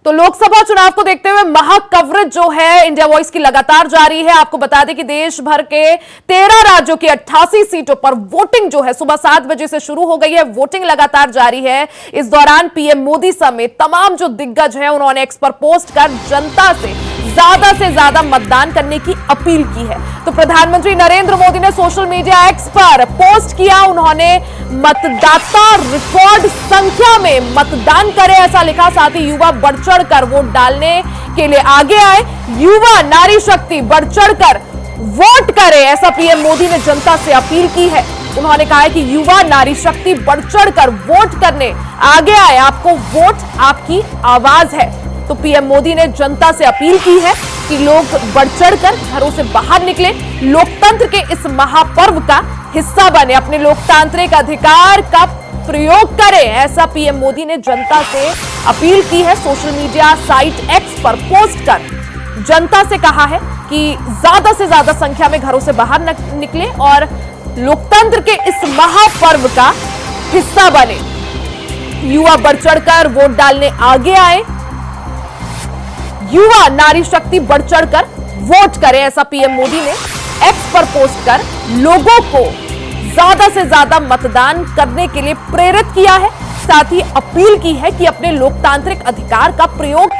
तो लोकसभा चुनाव को देखते हुए महा कवरेज जो है इंडिया वॉइस की लगातार जारी है। आपको बता दें कि देश भर के 13 राज्यों की 88 सीटों पर वोटिंग जो है सुबह 7 बजे से शुरू हो गई है। वोटिंग लगातार जारी है। इस दौरान पीएम मोदी समेत तमाम जो दिग्गज हैं उन्होंने एक्स पर पोस्ट कर जनता से ज्यादा मतदान करने की अपील की है। तो प्रधानमंत्री नरेंद्र मोदी ने सोशल मीडिया एक्स पर पोस्ट किया। उन्होंने मतदाता रिकॉर्ड संख्या में मतदान करें ऐसा लिखा। साथ ही युवा बढ़ चढ़कर वोट डालने के लिए आगे आए। युवा नारी शक्ति बढ़ चढ़कर वोट करे ऐसा पीएम मोदी ने जनता से अपील की है। उन्होंने कहा है कि युवा नारी शक्ति बढ़ चढ़कर वोट करने आगे आए। आपको वोट आपकी आवाज है। तो पीएम मोदी ने जनता से अपील की है कि लोग बढ़ चढ़कर घरों से बाहर निकले, लोकतंत्र के इस महापर्व का हिस्सा बने, अपने लोकतांत्रिक अधिकार का प्रयोग करें ऐसा पीएम मोदी ने जनता से अपील की है। सोशल मीडिया साइट एक्स पर पोस्ट कर जनता से कहा है कि ज्यादा से ज्यादा संख्या में घरों से बाहर निकले और लोकतंत्र के इस महापर्व का हिस्सा बने। युवा बढ़ चढ़कर वोट डालने आगे आए। युवा नारी शक्ति बढ़ चढ़कर वोट करें ऐसा पीएम मोदी ने एक्स पर पोस्ट कर लोगों को ज्यादा से ज्यादा मतदान करने के लिए प्रेरित किया है। साथ ही अपील की है कि अपने लोकतांत्रिक अधिकार का प्रयोग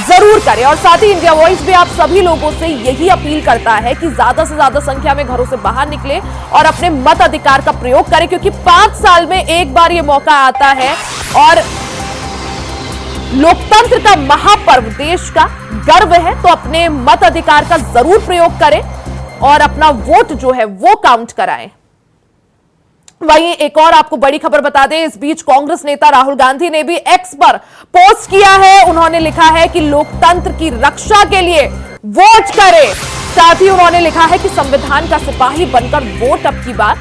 जरूर करें। और साथ ही इंडिया वॉइस भी आप सभी लोगों से यही अपील करता है कि ज्यादा से ज्यादा संख्या में घरों से बाहर निकले और अपने मत अधिकार का प्रयोग करें, क्योंकि 5 साल में एक बार यह मौका आता है और लोकतंत्र का महापर्व देश का गर्व है। तो अपने मत अधिकार का जरूर प्रयोग करें और अपना वोट जो है वो काउंट कराएं। वहीं एक और आपको बड़ी खबर बता दें, इस बीच कांग्रेस नेता राहुल गांधी ने भी एक्स पर पोस्ट किया है। उन्होंने लिखा है कि लोकतंत्र की रक्षा के लिए वोट करें। साथ ही उन्होंने लिखा है कि संविधान का सिपाही बनकर वोट अब की बार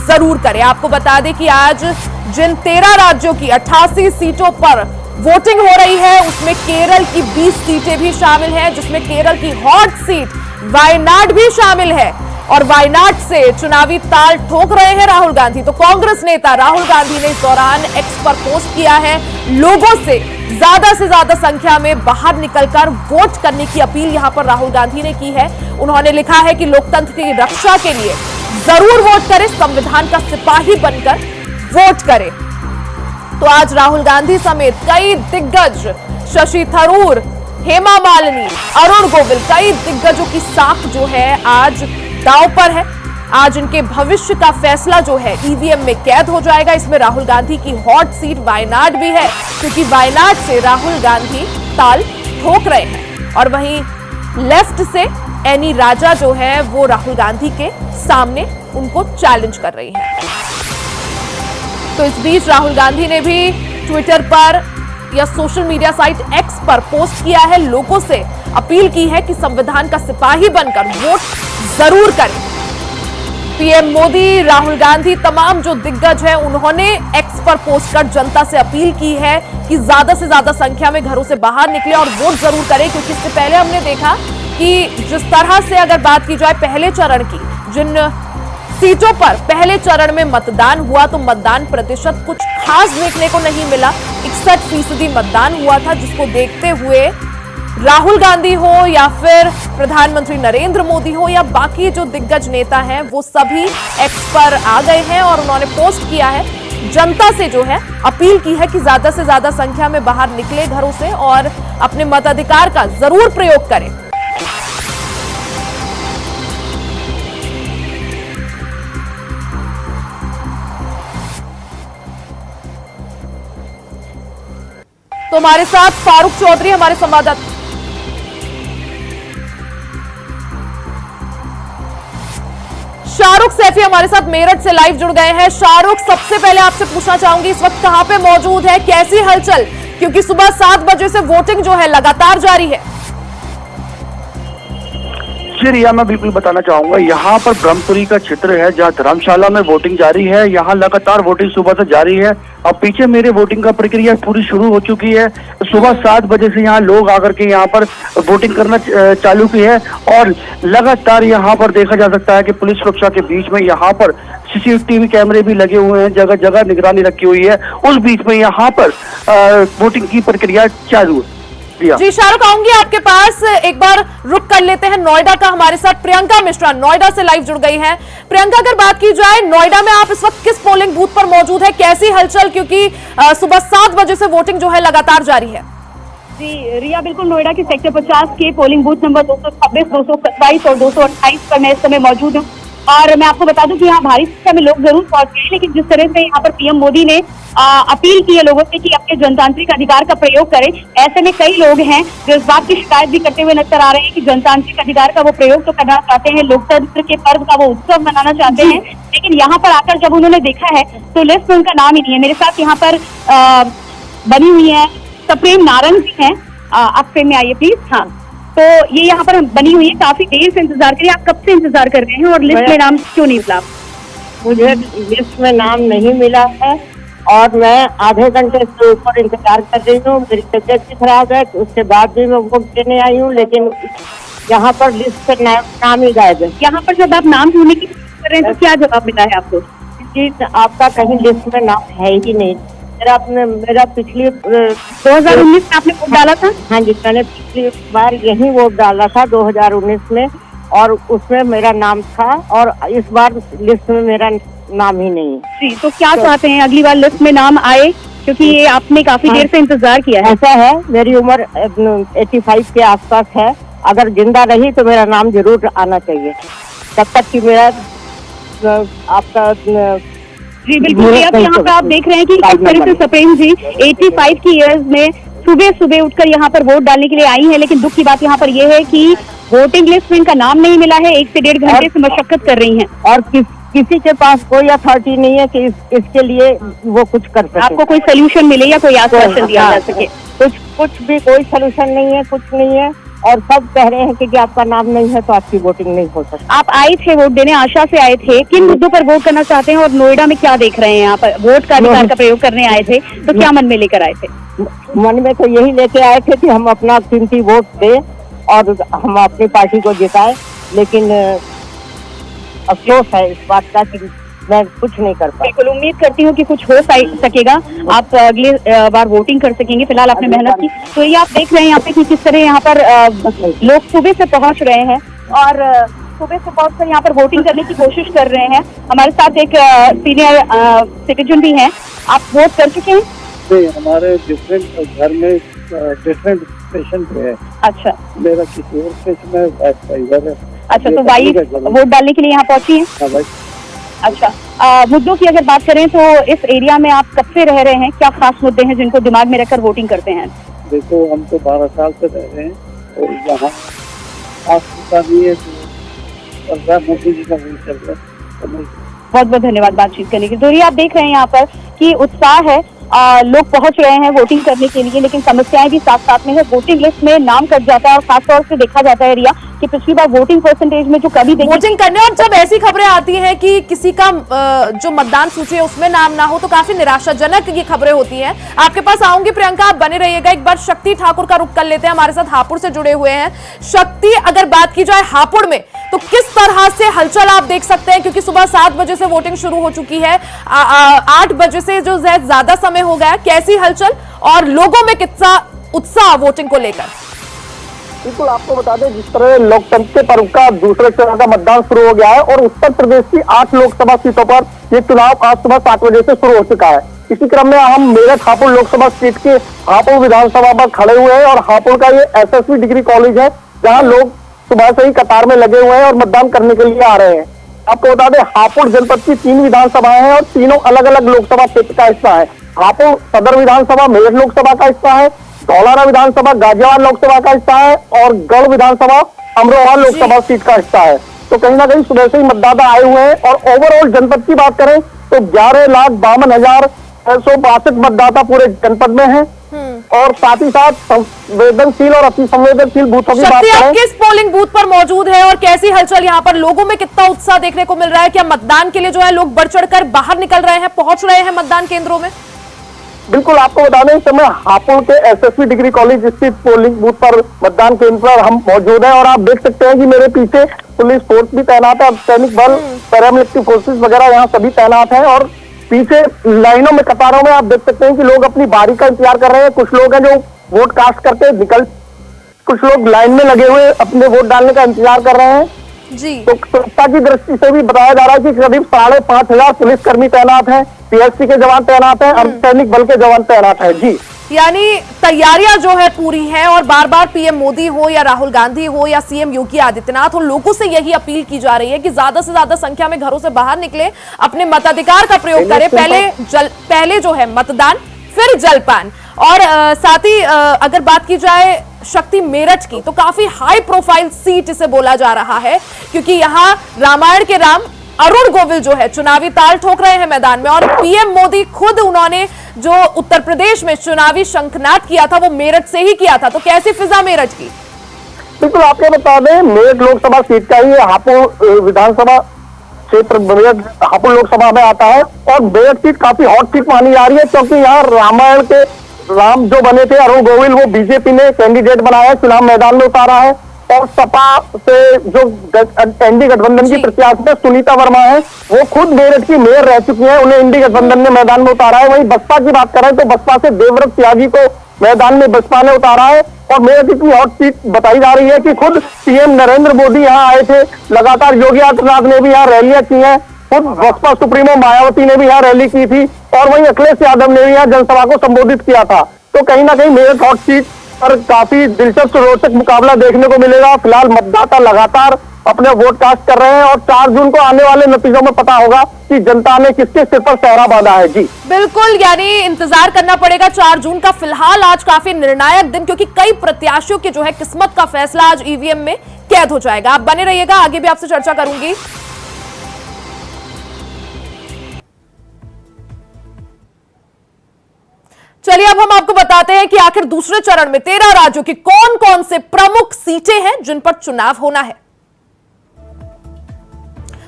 जरूर करें। आपको बता दें कि आज जिन 13 राज्यों की 88 सीटों पर वोटिंग हो रही है उसमें केरल की 20 सीटें भी शामिल हैं, जिसमें केरल की हॉट सीट वायनाड भी शामिल है। और वायनाड से चुनावी ताल ठोक रहे हैं राहुल गांधी। तो कांग्रेस नेता राहुल गांधी ने इस दौरान एक्स पर पोस्ट किया है। लोगों से ज्यादा संख्या में बाहर निकलकर वोट करने की अपील यहां पर राहुल गांधी ने की है। उन्होंने लिखा है कि लोकतंत्र की रक्षा के लिए जरूर वोट करें, संविधान का सिपाही बनकर वोट करें। तो आज राहुल गांधी समेत कई दिग्गज, शशि थरूर, हेमा मालिनी, अरुण गोविल, कई दिग्गजों की साख जो है आज दांव पर है। आज इनके भविष्य का फैसला जो है ईवीएम में कैद हो जाएगा। इसमें राहुल गांधी की हॉट सीट वायनाड भी है, क्योंकि वायनाड से राहुल गांधी ताल ठोक रहे हैं। और वहीं लेफ्ट से एनी राजा जो है वो राहुल गांधी के सामने उनको चैलेंज कर रही है। तो इस बीच राहुल गांधी ने भी ट्विटर पर या सोशल मीडिया साइट एक्स पर पोस्ट किया है। लोगों से अपील की है कि संविधान का सिपाही बनकर वोट जरूर करें। पीएम मोदी, राहुल गांधी, तमाम जो दिग्गज हैं उन्होंने एक्स पर पोस्ट कर जनता से अपील की है कि ज्यादा से ज्यादा संख्या में घरों से बाहर निकले और वोट जरूर करें। क्योंकि इससे पहले हमने देखा कि जिस तरह से अगर बात की जाए पहले चरण की, जिन सीटों पर पहले चरण में मतदान हुआ तो मतदान प्रतिशत कुछ खास देखने को नहीं मिला। 61% मतदान हुआ था, जिसको देखते हुए राहुल गांधी हो या फिर प्रधानमंत्री नरेंद्र मोदी हो या बाकी जो दिग्गज नेता हैं वो सभी एक्स पर आ गए हैं और उन्होंने पोस्ट किया है। जनता से जो है अपील की है कि ज्यादा से ज्यादा संख्या में बाहर निकले घरों से और अपने मताधिकार का जरूर प्रयोग करें। तो हमारे साथ फारूक चौधरी हमारे संवाददाता, शाहरुख सैफी हमारे साथ मेरठ से लाइव जुड़ गए हैं। शाहरुख, सबसे पहले आपसे पूछना चाहूंगी इस वक्त कहां पे मौजूद है, कैसी हलचल, क्योंकि सुबह 7 बजे से वोटिंग जो है लगातार जारी है। जी रिया, मैं बिल्कुल बताना चाहूंगा, यहाँ पर ब्रह्मपुरी का क्षेत्र है जहाँ धर्मशाला में वोटिंग जारी है। यहाँ लगातार वोटिंग सुबह से जारी है। अब पीछे मेरे वोटिंग का प्रक्रिया पूरी शुरू हो चुकी है। सुबह 7 बजे से यहाँ लोग आकर के यहाँ पर वोटिंग करना चालू की है और लगातार यहाँ पर देखा जा सकता है कि पुलिस सुरक्षा के बीच में यहाँ पर सीसीटीवी कैमरे भी लगे हुए हैं, जगह जगह निगरानी रखी हुई है। उस बीच में यहाँ पर वोटिंग की प्रक्रिया चालू है। दिया। जी शाहरुख, आऊंगी आपके पास, एक बार रुक कर लेते हैं नोएडा का। हमारे साथ प्रियंका मिश्रा नोएडा से लाइव जुड़ गई हैं। प्रियंका, अगर बात की जाए नोएडा में आप इस वक्त किस पोलिंग बूथ पर मौजूद है, कैसी हलचल, क्योंकि सुबह 7 बजे से वोटिंग जो है लगातार जारी है। जी रिया, बिल्कुल नोएडा के सेक्टर 50 के पोलिंग बूथ नंबर 226, 227 और 228 पर मैं इस समय मौजूद हूँ। और मैं आपको बता दूं कि यहाँ भारी संख्या में लोग जरूर पहुंच गए, लेकिन जिस तरह से यहाँ पर पीएम मोदी ने अपील की है लोगों से कि अपने जनतांत्रिक अधिकार का प्रयोग करें, ऐसे में कई लोग हैं जो इस बात की शिकायत भी करते हुए नजर आ रहे हैं कि जनतांत्रिक अधिकार का वो प्रयोग तो करना चाहते हैं, लोकतंत्र के पर्व का वो उत्सव मनाना चाहते हैं, लेकिन यहाँ पर आकर जब उन्होंने देखा है तो लिस्ट में उनका नाम ही नहीं है। मेरे साथ यहाँ पर बनी हुई है सप्रेम नारंग जी हैं, आप फ्रेम में आइए प्लीज। हाँ, तो ये यहाँ पर बनी हुई है, काफी देर से इंतजार करिए। आप कब से इंतजार कर रहे हैं और लिस्ट में नाम क्यों नहीं मिला? मुझे लिस्ट में नाम नहीं मिला है और मैं आधे घंटे से ऊपर इंतजार कर रही हूँ। मेरी तबियत भी खराब है, उसके बाद भी मैं वोट देने आई हूँ, लेकिन यहाँ पर लिस्ट पे नाम ही गायब है। यहाँ पर जब आप नाम ढूंढने की कोशिश कर रहे हैं तो क्या जवाब मिला है आपको? कि आपका कहीं लिस्ट में नाम है ही नहीं। मेरा पिछली 2019 में आपने वोट डाला था? हाँ जी, मैंने पिछली बार यही वोट डाला था 2019 में, और उसमें मेरा नाम था, और इस बार लिस्ट में मेरा नाम ही नहीं है। जी, तो क्या चाहते हैं अगली बार लिस्ट में नाम आए, क्योंकि ये आपने काफी देर से इंतजार किया है? ऐसा है, मेरी उम्र 85 के आसपास है, अगर जिंदा रही तो मेरा नाम जरूर आना चाहिए, तब तक कि मेरा आपका जी बिल्कुल। अब यहाँ पे आप देख रहे हैं कि किस तरह से सप्रेम जी 85 की एज में सुबह सुबह उठकर यहाँ पर वोट डालने के लिए आई हैं, लेकिन दुख की बात यहाँ पर यह है कि वोटिंग लिस्ट में इनका नाम नहीं मिला है। 1 से 1.5 घंटे से मशक्कत कर रही हैं और किसी के पास कोई अथॉरिटी नहीं है कि इसके लिए वो कुछ कर सके, आपको कोई सोल्यूशन मिले या कोई आश्वासन दिया जा सके। कुछ भी कोई सोल्यूशन नहीं है, कुछ नहीं है, और सब कह रहे हैं कि आपका नाम नहीं है तो आपकी वोटिंग नहीं हो सकती। आप आए थे वोट देने, आशा से आए थे, किन मुद्दों पर वोट करना चाहते हैं और नोएडा में क्या देख रहे हैं? यहाँ पर वोट का अधिकार का प्रयोग करने आए थे तो क्या मन में लेकर आए थे? मन में तो यही लेके आए थे कि हम अपना कीमती वोट दें और हम अपनी पार्टी को जिताएं, लेकिन अफसोस है इस बात का कि मैं कुछ नहीं कर पाई। बिल्कुल, उम्मीद करती हूँ कि कुछ हो सकेगा, आप अगले बार वोटिंग कर सकेंगे। फिलहाल आपने मेहनत की, तो ये आप देख रहे हैं यहाँ पे कि किस तरह यहाँ पर लोग सुबह से पहुँच रहे हैं और सुबह से पहुँच कर यहाँ पर वोटिंग करने की कोशिश कर रहे हैं। हमारे साथ एक सीनियर सिटीजन भी हैं। आप वोट कर चुके हैं? नहीं, हमारे डिफरेंट घर में डिफरेंट पेशेंट है। अच्छा, मेरा किसी और स्टेशन में इधर है। अच्छा, तो वाइफ वोट डालने के लिए यहाँ पहुंची है? हाँ भाई। अच्छा, मुद्दों की अगर बात करें तो इस एरिया में आप कब से रह रहे हैं? क्या खास मुद्दे हैं जिनको दिमाग में रखकर वोटिंग करते हैं? देखो, हम तो 12 साल से रह रहे हैं और यहाँ खास नहीं है तो मोदी जी का वही चल रहा है। बहुत बहुत धन्यवाद बातचीत करने के लिए। तो ये आप देख रहे हैं यहाँ पर कि उत्साह है, लोग पहुंच रहे हैं वोटिंग करने के लिए, लेकिन समस्याएं भी साथ साथ में है। वोटिंग लिस्ट में नाम कट जाता है और खासतौर से देखा जाता है रिया कि पिछली बार वोटिंग परसेंटेज में जो कभी वोटिंग करने, और जब ऐसी खबरें आती हैं कि किसी का जो मतदान सूची है उसमें नाम ना हो तो काफी निराशाजनक ये खबरें होती हैं। आपके पास आऊंगी प्रियंका, आप बने रहिएगा। एक बार शक्ति ठाकुर का रुख कर लेते हैं, हमारे साथ हापुड़ से जुड़े हुए हैं। शक्ति, अगर बात की जाए हापुड़ में तो किस तरह से हलचल आप देख सकते हैं, क्योंकि सुबह 7 बजे से वोटिंग शुरू हो चुकी है, 8 बजे से जो ज्यादा समय हो गया, कैसी हलचल और लोगों में कितना उत्साह वोटिंग को लेकर? बिल्कुल, आपको बता दें जिस तरह लोकतंत्र के पर्व का दूसरे चरण का मतदान शुरू हो गया है और उत्तर प्रदेश की 8 लोकसभा सीटों पर ये चुनाव आज सुबह 7 बजे से शुरू हो चुका है। इसी क्रम में हम मेरठ हापुड़ लोकसभा सीट के हापुड़ विधानसभा पर खड़े हुए हैं और हापुड़ का ये एसएसवी डिग्री कॉलेज है जहाँ लोग सुबह से ही कतार में लगे हुए हैं और मतदान करने के लिए आ रहे हैं। आपको बता दें हापुड़ जनपद की 3 विधानसभाएं हैं और तीनों अलग अलग लोकसभा क्षेत्र का हिस्सा है। हापुड़ सदर विधानसभा मेरठ लोकसभा का हिस्सा है, धौलारा विधानसभा गाजियाबाद लोकसभा का हिस्सा है और गढ़ विधानसभा अमरोहा लोकसभा सीट का हिस्सा है। तो कहीं ना कहीं सुबह से ही मतदाता आए हुए हैं और ओवरऑल जनपद की बात करें तो 11,52,662 मतदाता पूरे जनपद में हैं और साथ ही साथ संवेदनशील और अति संवेदनशील बूथों की बात करें। किस पोलिंग बूथ पर मौजूद है और कैसी हलचल यहाँ पर, लोगों में कितना उत्साह देखने को मिल रहा है? क्या मतदान के लिए जो है लोग बढ़ चढ़कर बाहर निकल रहे हैं, पहुंच रहे हैं मतदान केंद्रों में? बिल्कुल, आपको बता दें इस समय हापुड़ के एसएसवी डिग्री कॉलेज स्थित पोलिंग बूथ पर मतदान केंद्र पर हम मौजूद हैं और आप देख सकते हैं कि मेरे पीछे पुलिस फोर्स भी तैनात है, सैनिक बल, पैरामिलिट्री फोर्सेस वगैरह यहाँ सभी तैनात हैं और पीछे लाइनों में, कतारों में आप देख सकते हैं कि लोग अपनी बारी का इंतजार कर रहे हैं। कुछ लोग हैं जो वोट कास्ट करके निकल, कुछ लोग लाइन में लगे हुए अपने वोट डालने का इंतजार कर रहे हैं जी। तो सुरक्षा की दृष्टि से भी बताया जा रहा है कि करीब 5,500 पुलिसकर्मी तैनात हैं, पीएससी के जवान तैनात हैं, अर्धसैनिक बल के जवान तैनात हैं। जी, यानी तैयारियां जो है पूरी हैं और बार बार पीएम मोदी हो या राहुल गांधी हो या सीएम योगी आदित्यनाथ हो, लोगों से यही अपील की जा रही है कि ज्यादा से ज्यादा संख्या में घरों से बाहर निकले, अपने मताधिकार का प्रयोग करें। पहले जो है मतदान, फिर जलपान। और साथ ही अगर बात की जाए शक्ति मेरठ की, तो काफी हाई प्रोफाइल सीट इसे बोला जा रहा है, क्योंकि यहाँ रामायण के राम अरुण गोविल जो है चुनावी ताल ठोक रहे हैं मैदान में। और पीएम मोदी खुद, उन्होंने जो उत्तर प्रदेश में चुनावी शंखनाद किया था वो मेरठ से ही किया था। तो कैसी फिजा मेरठ की? बिल्कुल, आपको बता दें मेरठ लोकसभा सीट का ही हापुड़ विधानसभा क्षेत्र मेरठ हापुड़ लोकसभा में आता है और मेरठ सीट काफी हॉट सीट मानी जा रही है, क्योंकि यहाँ रामायण के राम जो बने थे अरुण गोविल, वो बीजेपी ने कैंडिडेट बनाया है, चुनाव मैदान में उतारा है। और सपा से जो एनडी गठबंधन की प्रत्याशी सुनीता वर्मा है, वो खुद मेरठ की मेयर रह चुकी है, उन्हें एनडी गठबंधन ने मैदान में उतारा है। वहीं बसपा की बात करें तो बसपा से देवव्रत त्यागी को मैदान में बसपा ने उतारा है और मेरठ इतनी हॉट सीट बताई जा रही है कि खुद पीएम नरेंद्र मोदी यहाँ आए थे, लगातार योगी आदित्यनाथ ने भी यहाँ रैलियां की हैं, खुद बसपा सुप्रीमो मायावती ने भी यहाँ रैली की थी और वहीं अखिलेश यादव ने भी यहाँ जनसभा को संबोधित किया था। तो कहीं ना कहीं मेरठ हॉट सीट पर काफी दिलचस्प रोचक मुकाबला देखने को मिलेगा। फिलहाल मतदाता लगातार अपने वोट कास्ट कर रहे हैं और 4 जून को आने वाले नतीजों में पता होगा कि जनता ने किसके सिर पर सेहरा बांधा है। जी बिल्कुल, यानी इंतजार करना पड़ेगा 4 जून का। फिलहाल आज काफी निर्णायक दिन, क्योंकि कई प्रत्याशियों के जो है किस्मत का फैसला आज ईवीएम में कैद हो जाएगा। आप बने रहिएगा, आगे भी आपसे चर्चा करूंगी। चलिए अब हम आपको बताते हैं कि आखिर दूसरे चरण में 13 राज्यों की कौन कौन से प्रमुख सीटें हैं जिन पर चुनाव होना है।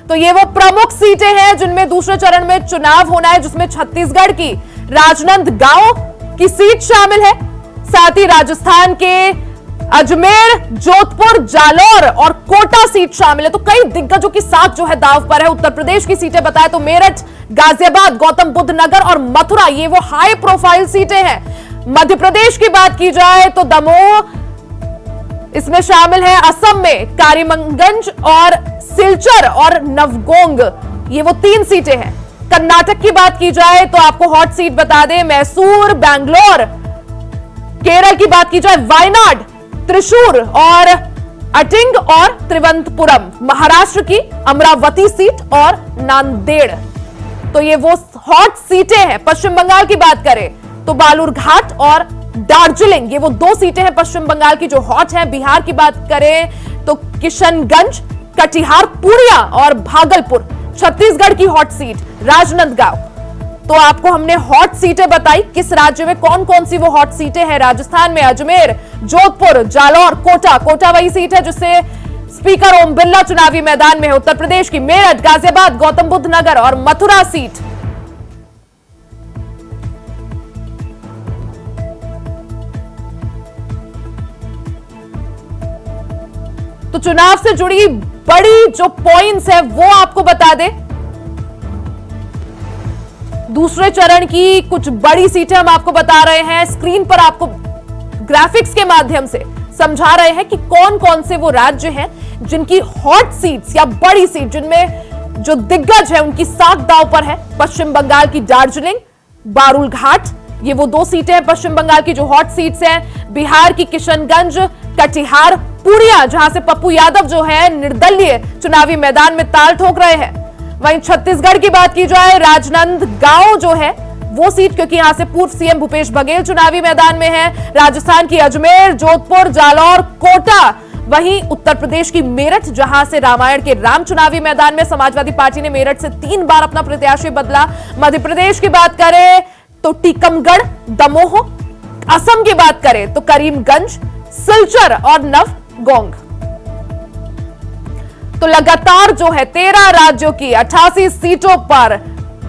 तो ये वो प्रमुख सीटें हैं जिनमें दूसरे चरण में चुनाव होना है, जिसमें छत्तीसगढ़ की राजनांदगांव की सीट शामिल है, साथ ही राजस्थान के अजमेर, जोधपुर, जालौर और कोटा सीट शामिल है। तो कई दिग्गजों की साथ जो है दांव पर है। उत्तर प्रदेश की सीटें बताएं तो मेरठ, गाजियाबाद, गौतम बुद्ध नगर और मथुरा, ये वो हाई प्रोफाइल सीटें हैं। मध्य प्रदेश की बात की जाए तो दमोह इसमें शामिल है, असम में कारीमगंज और सिलचर और नवगोंग, ये वो 3 सीटें हैं। कर्नाटक की बात की जाए तो आपको हॉट सीट बता दें मैसूर, बैंगलोर। केरल की बात की जाए वायनाड, त्रिशूर और अटिंग और त्रिवंतपुरम। महाराष्ट्र की अमरावती सीट और नांदेड़। तो ये वो हॉट सीटें हैं। पश्चिम बंगाल की बात करें तो बालूरघाट और दार्जिलिंग, ये वो 2 सीटें हैं पश्चिम बंगाल की जो हॉट हैं। बिहार की बात करें तो किशनगंज, कटिहार, पूर्णिया और भागलपुर। छत्तीसगढ़ की हॉट सीट राजनांदगांव। तो आपको हमने हॉट सीटें बताई, किस राज्य में कौन कौन सी वो हॉट सीटें हैं। राजस्थान में अजमेर, जोधपुर, जालौर, कोटा वही सीट है जिससे स्पीकर ओम बिरला चुनावी मैदान में है। उत्तर प्रदेश की मेरठ, गाजियाबाद, गौतम बुद्ध नगर और मथुरा सीट। तो चुनाव से जुड़ी बड़ी जो पॉइंट्स है वो आपको बता दें। दूसरे चरण की कुछ बड़ी सीटें हम आपको बता रहे हैं, स्क्रीन पर आपको ग्राफिक्स के माध्यम से समझा रहे हैं कि कौन कौन से वो राज्य हैं जिनकी हॉट सीट्स या बड़ी सीट, जिनमें जो दिग्गज है उनकी साख दांव पर है। पश्चिम बंगाल की दार्जिलिंग, बालूरघाट, ये वो 2 सीटें हैं पश्चिम बंगाल की जो हॉट सीट्स हैं। बिहार की किशनगंज, कटिहार, पूर्णिया, जहां से पप्पू यादव जो है निर्दलीय चुनावी मैदान में ताल ठोक रहे हैं। वहीं छत्तीसगढ़ की बात की जाए, राजनांदगांव जो है वो सीट, क्योंकि यहां से पूर्व सीएम भूपेश बघेल चुनावी मैदान में है। राजस्थान की अजमेर, जोधपुर, जालौर, कोटा। वहीं उत्तर प्रदेश की मेरठ, जहां से रामायण के राम चुनावी मैदान में। समाजवादी पार्टी ने मेरठ से 3 बार अपना प्रत्याशी बदला। मध्य प्रदेश की बात करें तो टीकमगढ़, दमोह। असम की बात करें तो करीमगंज, सिलचर और नवगोंग। तो लगातार जो है 13 राज्यों की 88 सीटों पर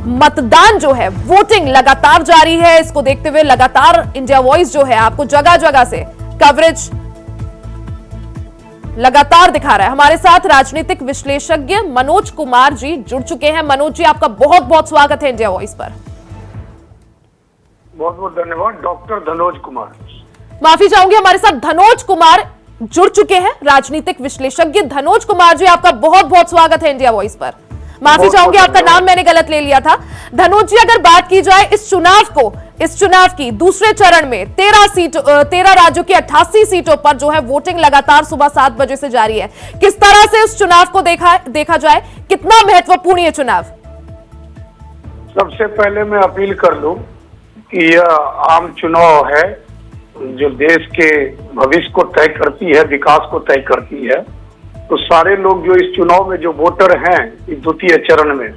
मतदान जो है, वोटिंग लगातार जारी है। इसको देखते हुए लगातार इंडिया वॉइस जो है आपको जगह जगह से कवरेज लगातार दिखा रहा है। हमारे साथ राजनीतिक विश्लेषज्ञ मनोज कुमार जी जुड़ चुके हैं। मनोज जी, आपका बहुत बहुत स्वागत है इंडिया वॉइस पर। बहुत बहुत धन्यवाद। डॉक्टर धनोज कुमार। माफी चाहूंगी, हमारे साथ धनोज कुमार जुड़ चुके हैं, राजनीतिक विश्लेषज्ञ। धनोज कुमार जी, आपका बहुत बहुत स्वागत है इंडिया वॉइस पर। माफी चाहूंगी, आपका नाम मैंने गलत ले लिया था। धनोज जी, अगर बात की जाए इस चुनाव की दूसरे चरण में 13 राज्यों की 88 सीटों पर जो है वोटिंग लगातार सुबह 7 बजे से जारी है, किस तरह से इस चुनाव को देखा जाए, कितना महत्वपूर्ण ये चुनाव? सबसे पहले मैं अपील कर लूं कि यह आम चुनाव है जो देश के भविष्य को तय करती है, विकास को तय करती है। तो सारे लोग जो इस चुनाव में जो वोटर हैं इस द्वितीय चरण में,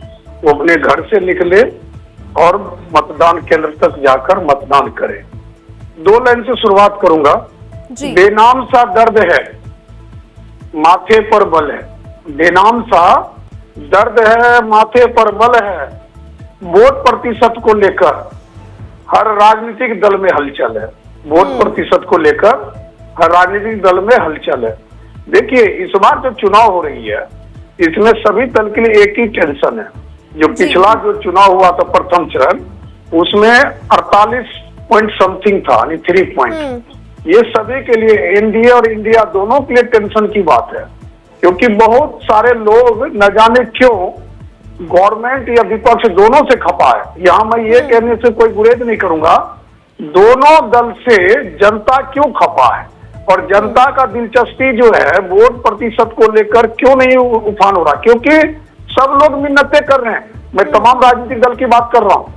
वो अपने घर से निकले और मतदान केंद्र तक जाकर मतदान करें। 2 लाइन से शुरुआत करूंगा। बेनाम सा दर्द है, माथे पर बल है। बेनाम सा दर्द है, माथे पर बल है। वोट प्रतिशत को लेकर हर राजनीतिक दल में हलचल है। वोट प्रतिशत को लेकर हर राजनीतिक दल में हलचल है। देखिए, इस बार जो चुनाव हो रही है इसमें सभी दल के लिए एक ही टेंशन है। जो पिछला जो चुनाव हुआ था प्रथम चरण, उसमें 48 पॉइंट समथिंग था, यानी 3 पॉइंट। ये सभी के लिए, एनडीए और इंडिया दोनों के लिए टेंशन की बात है, क्योंकि बहुत सारे लोग न जाने क्यों गवर्नमेंट या विपक्ष दोनों से खपा है। यहाँ मैं ये कहने से कोई गुरेज नहीं करूंगा, दोनों दल से जनता क्यों खपा है और जनता का दिलचस्पी जो है वोट प्रतिशत को लेकर क्यों नहीं उफान हो रहा, क्योंकि सब लोग मिन्नतें कर रहे हैं। मैं तमाम राजनीतिक दल की बात कर रहा हूँ,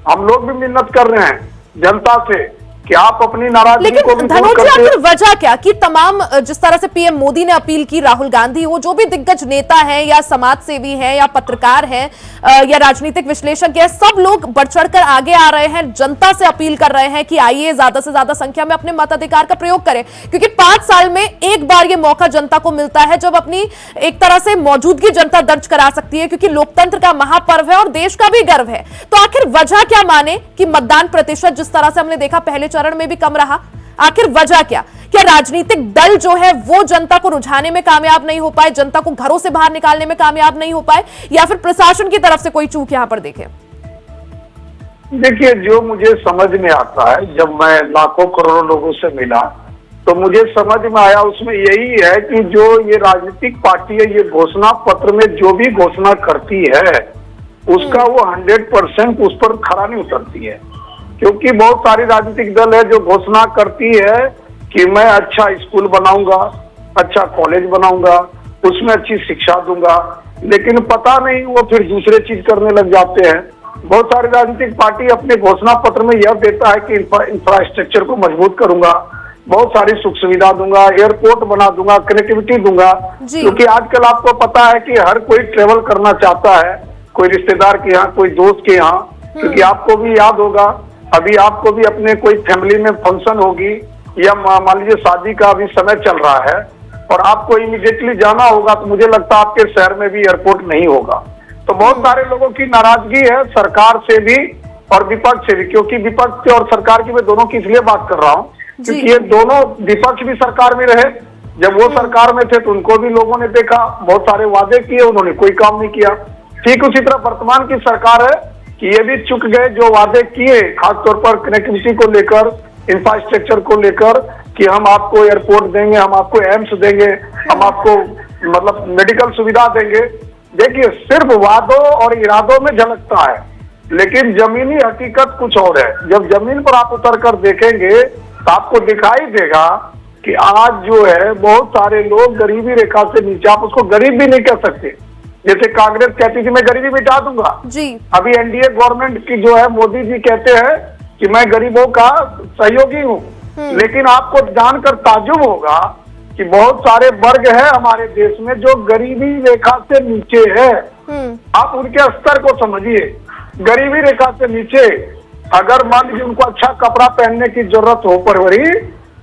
हम लोग भी मिन्नत कर रहे हैं जनता से कि आप अपनी नाराजगी को भी दूर करते। आखिर वजह क्या कि तमाम जिस तरह से पीएम मोदी ने अपील की, राहुल गांधी हो, जो भी दिग्गज नेता हैं या समाज सेवी हैं या पत्रकार हैं या राजनीतिक विश्लेषक हैं, सब लोग बढ़ चढ़कर आगे आ रहे हैं, जनता से अपील कर रहे हैं कि आइए ज्यादा से ज्यादा संख्या में अपने मताधिकार का प्रयोग करें, क्योंकि 5 साल में एक बार ये मौका जनता को मिलता है जब अपनी एक तरह से मौजूदगी जनता दर्ज करा सकती है, क्योंकि लोकतंत्र का महापर्व है और देश का भी गर्व है। तो आखिर वजह क्या माने कि मतदान प्रतिशत जिस तरह से हमने देखा पहले चरण में भी कम रहा, आखिर वजह क्या राजनीतिक दल जो है वो जनता को रुझाने में कामयाब नहीं हो पाए, जनता को घरों से बाहर निकालने में कामयाब नहीं हो पाए, या फिर प्रशासन की तरफ से कोई चूक यहां पर देखें? देखिए, जो मुझे समझ में आता है, जब मैं लाखों करोड़ों लोगों से मिला तो मुझे समझ में आया, उसमें यही है कि जो ये राजनीतिक पार्टी है, ये घोषणा पत्र में जो भी घोषणा करती है उसका वो 100% उस पर खरा नहीं उतरती है। क्योंकि बहुत सारी राजनीतिक दल है जो घोषणा करती है कि मैं अच्छा स्कूल बनाऊंगा, अच्छा कॉलेज बनाऊंगा, उसमें अच्छी शिक्षा दूंगा, लेकिन पता नहीं वो फिर दूसरे चीज करने लग जाते हैं। बहुत सारी राजनीतिक पार्टी अपने घोषणा पत्र में यह देता है कि इंफ्रास्ट्रक्चर को मजबूत करूंगा, बहुत सारी सुख सुविधा दूंगा, एयरपोर्ट बना दूंगा, कनेक्टिविटी दूंगा। क्योंकि आजकल आपको पता है कि हर कोई ट्रेवल करना चाहता है, कोई रिश्तेदार के यहाँ, कोई दोस्त के यहाँ। क्योंकि आपको भी याद होगा, अभी आपको भी अपने कोई फैमिली में फंक्शन होगी या मान लीजिए शादी का अभी समय चल रहा है और आपको इमीडिएटली जाना होगा, तो मुझे लगता है आपके शहर में भी एयरपोर्ट नहीं होगा। तो बहुत सारे लोगों की नाराजगी है सरकार से भी और विपक्ष से भी, क्योंकि विपक्ष और सरकार की मैं दोनों की इसलिए बात कर रहा हूँ क्योंकि ये दोनों, विपक्ष भी सरकार में रहे, जब वो सरकार में थे तो उनको भी लोगों ने देखा, बहुत सारे वादे किए, उन्होंने कोई काम नहीं किया। ठीक उसी तरह वर्तमान की सरकार है कि ये भी चुक गए जो वादे किए, खासतौर पर कनेक्टिविटी को लेकर, इंफ्रास्ट्रक्चर को लेकर, कि हम आपको एयरपोर्ट देंगे, हम आपको एम्स देंगे, हम आपको मतलब मेडिकल सुविधा देंगे। देखिए, सिर्फ वादों और इरादों में झलकता है, लेकिन जमीनी हकीकत कुछ और है। जब जमीन पर आप उतर कर देखेंगे तो आपको दिखाई देगा कि आज जो है बहुत सारे लोग गरीबी रेखा से नीचे, आप उसको गरीब भी नहीं कह सकते। जैसे कांग्रेस कहती थी मैं गरीबी मिटा दूंगा जी, अभी एनडीए गवर्नमेंट की जो है मोदी जी कहते हैं कि मैं गरीबों का सहयोगी हूँ। लेकिन आपको जानकर ताज्जुब होगा कि बहुत सारे वर्ग है हमारे देश में जो गरीबी रेखा से नीचे है। आप उनके स्तर को समझिए, गरीबी रेखा से नीचे। अगर मान लीजिए उनको अच्छा कपड़ा पहनने की जरूरत हो, परवरी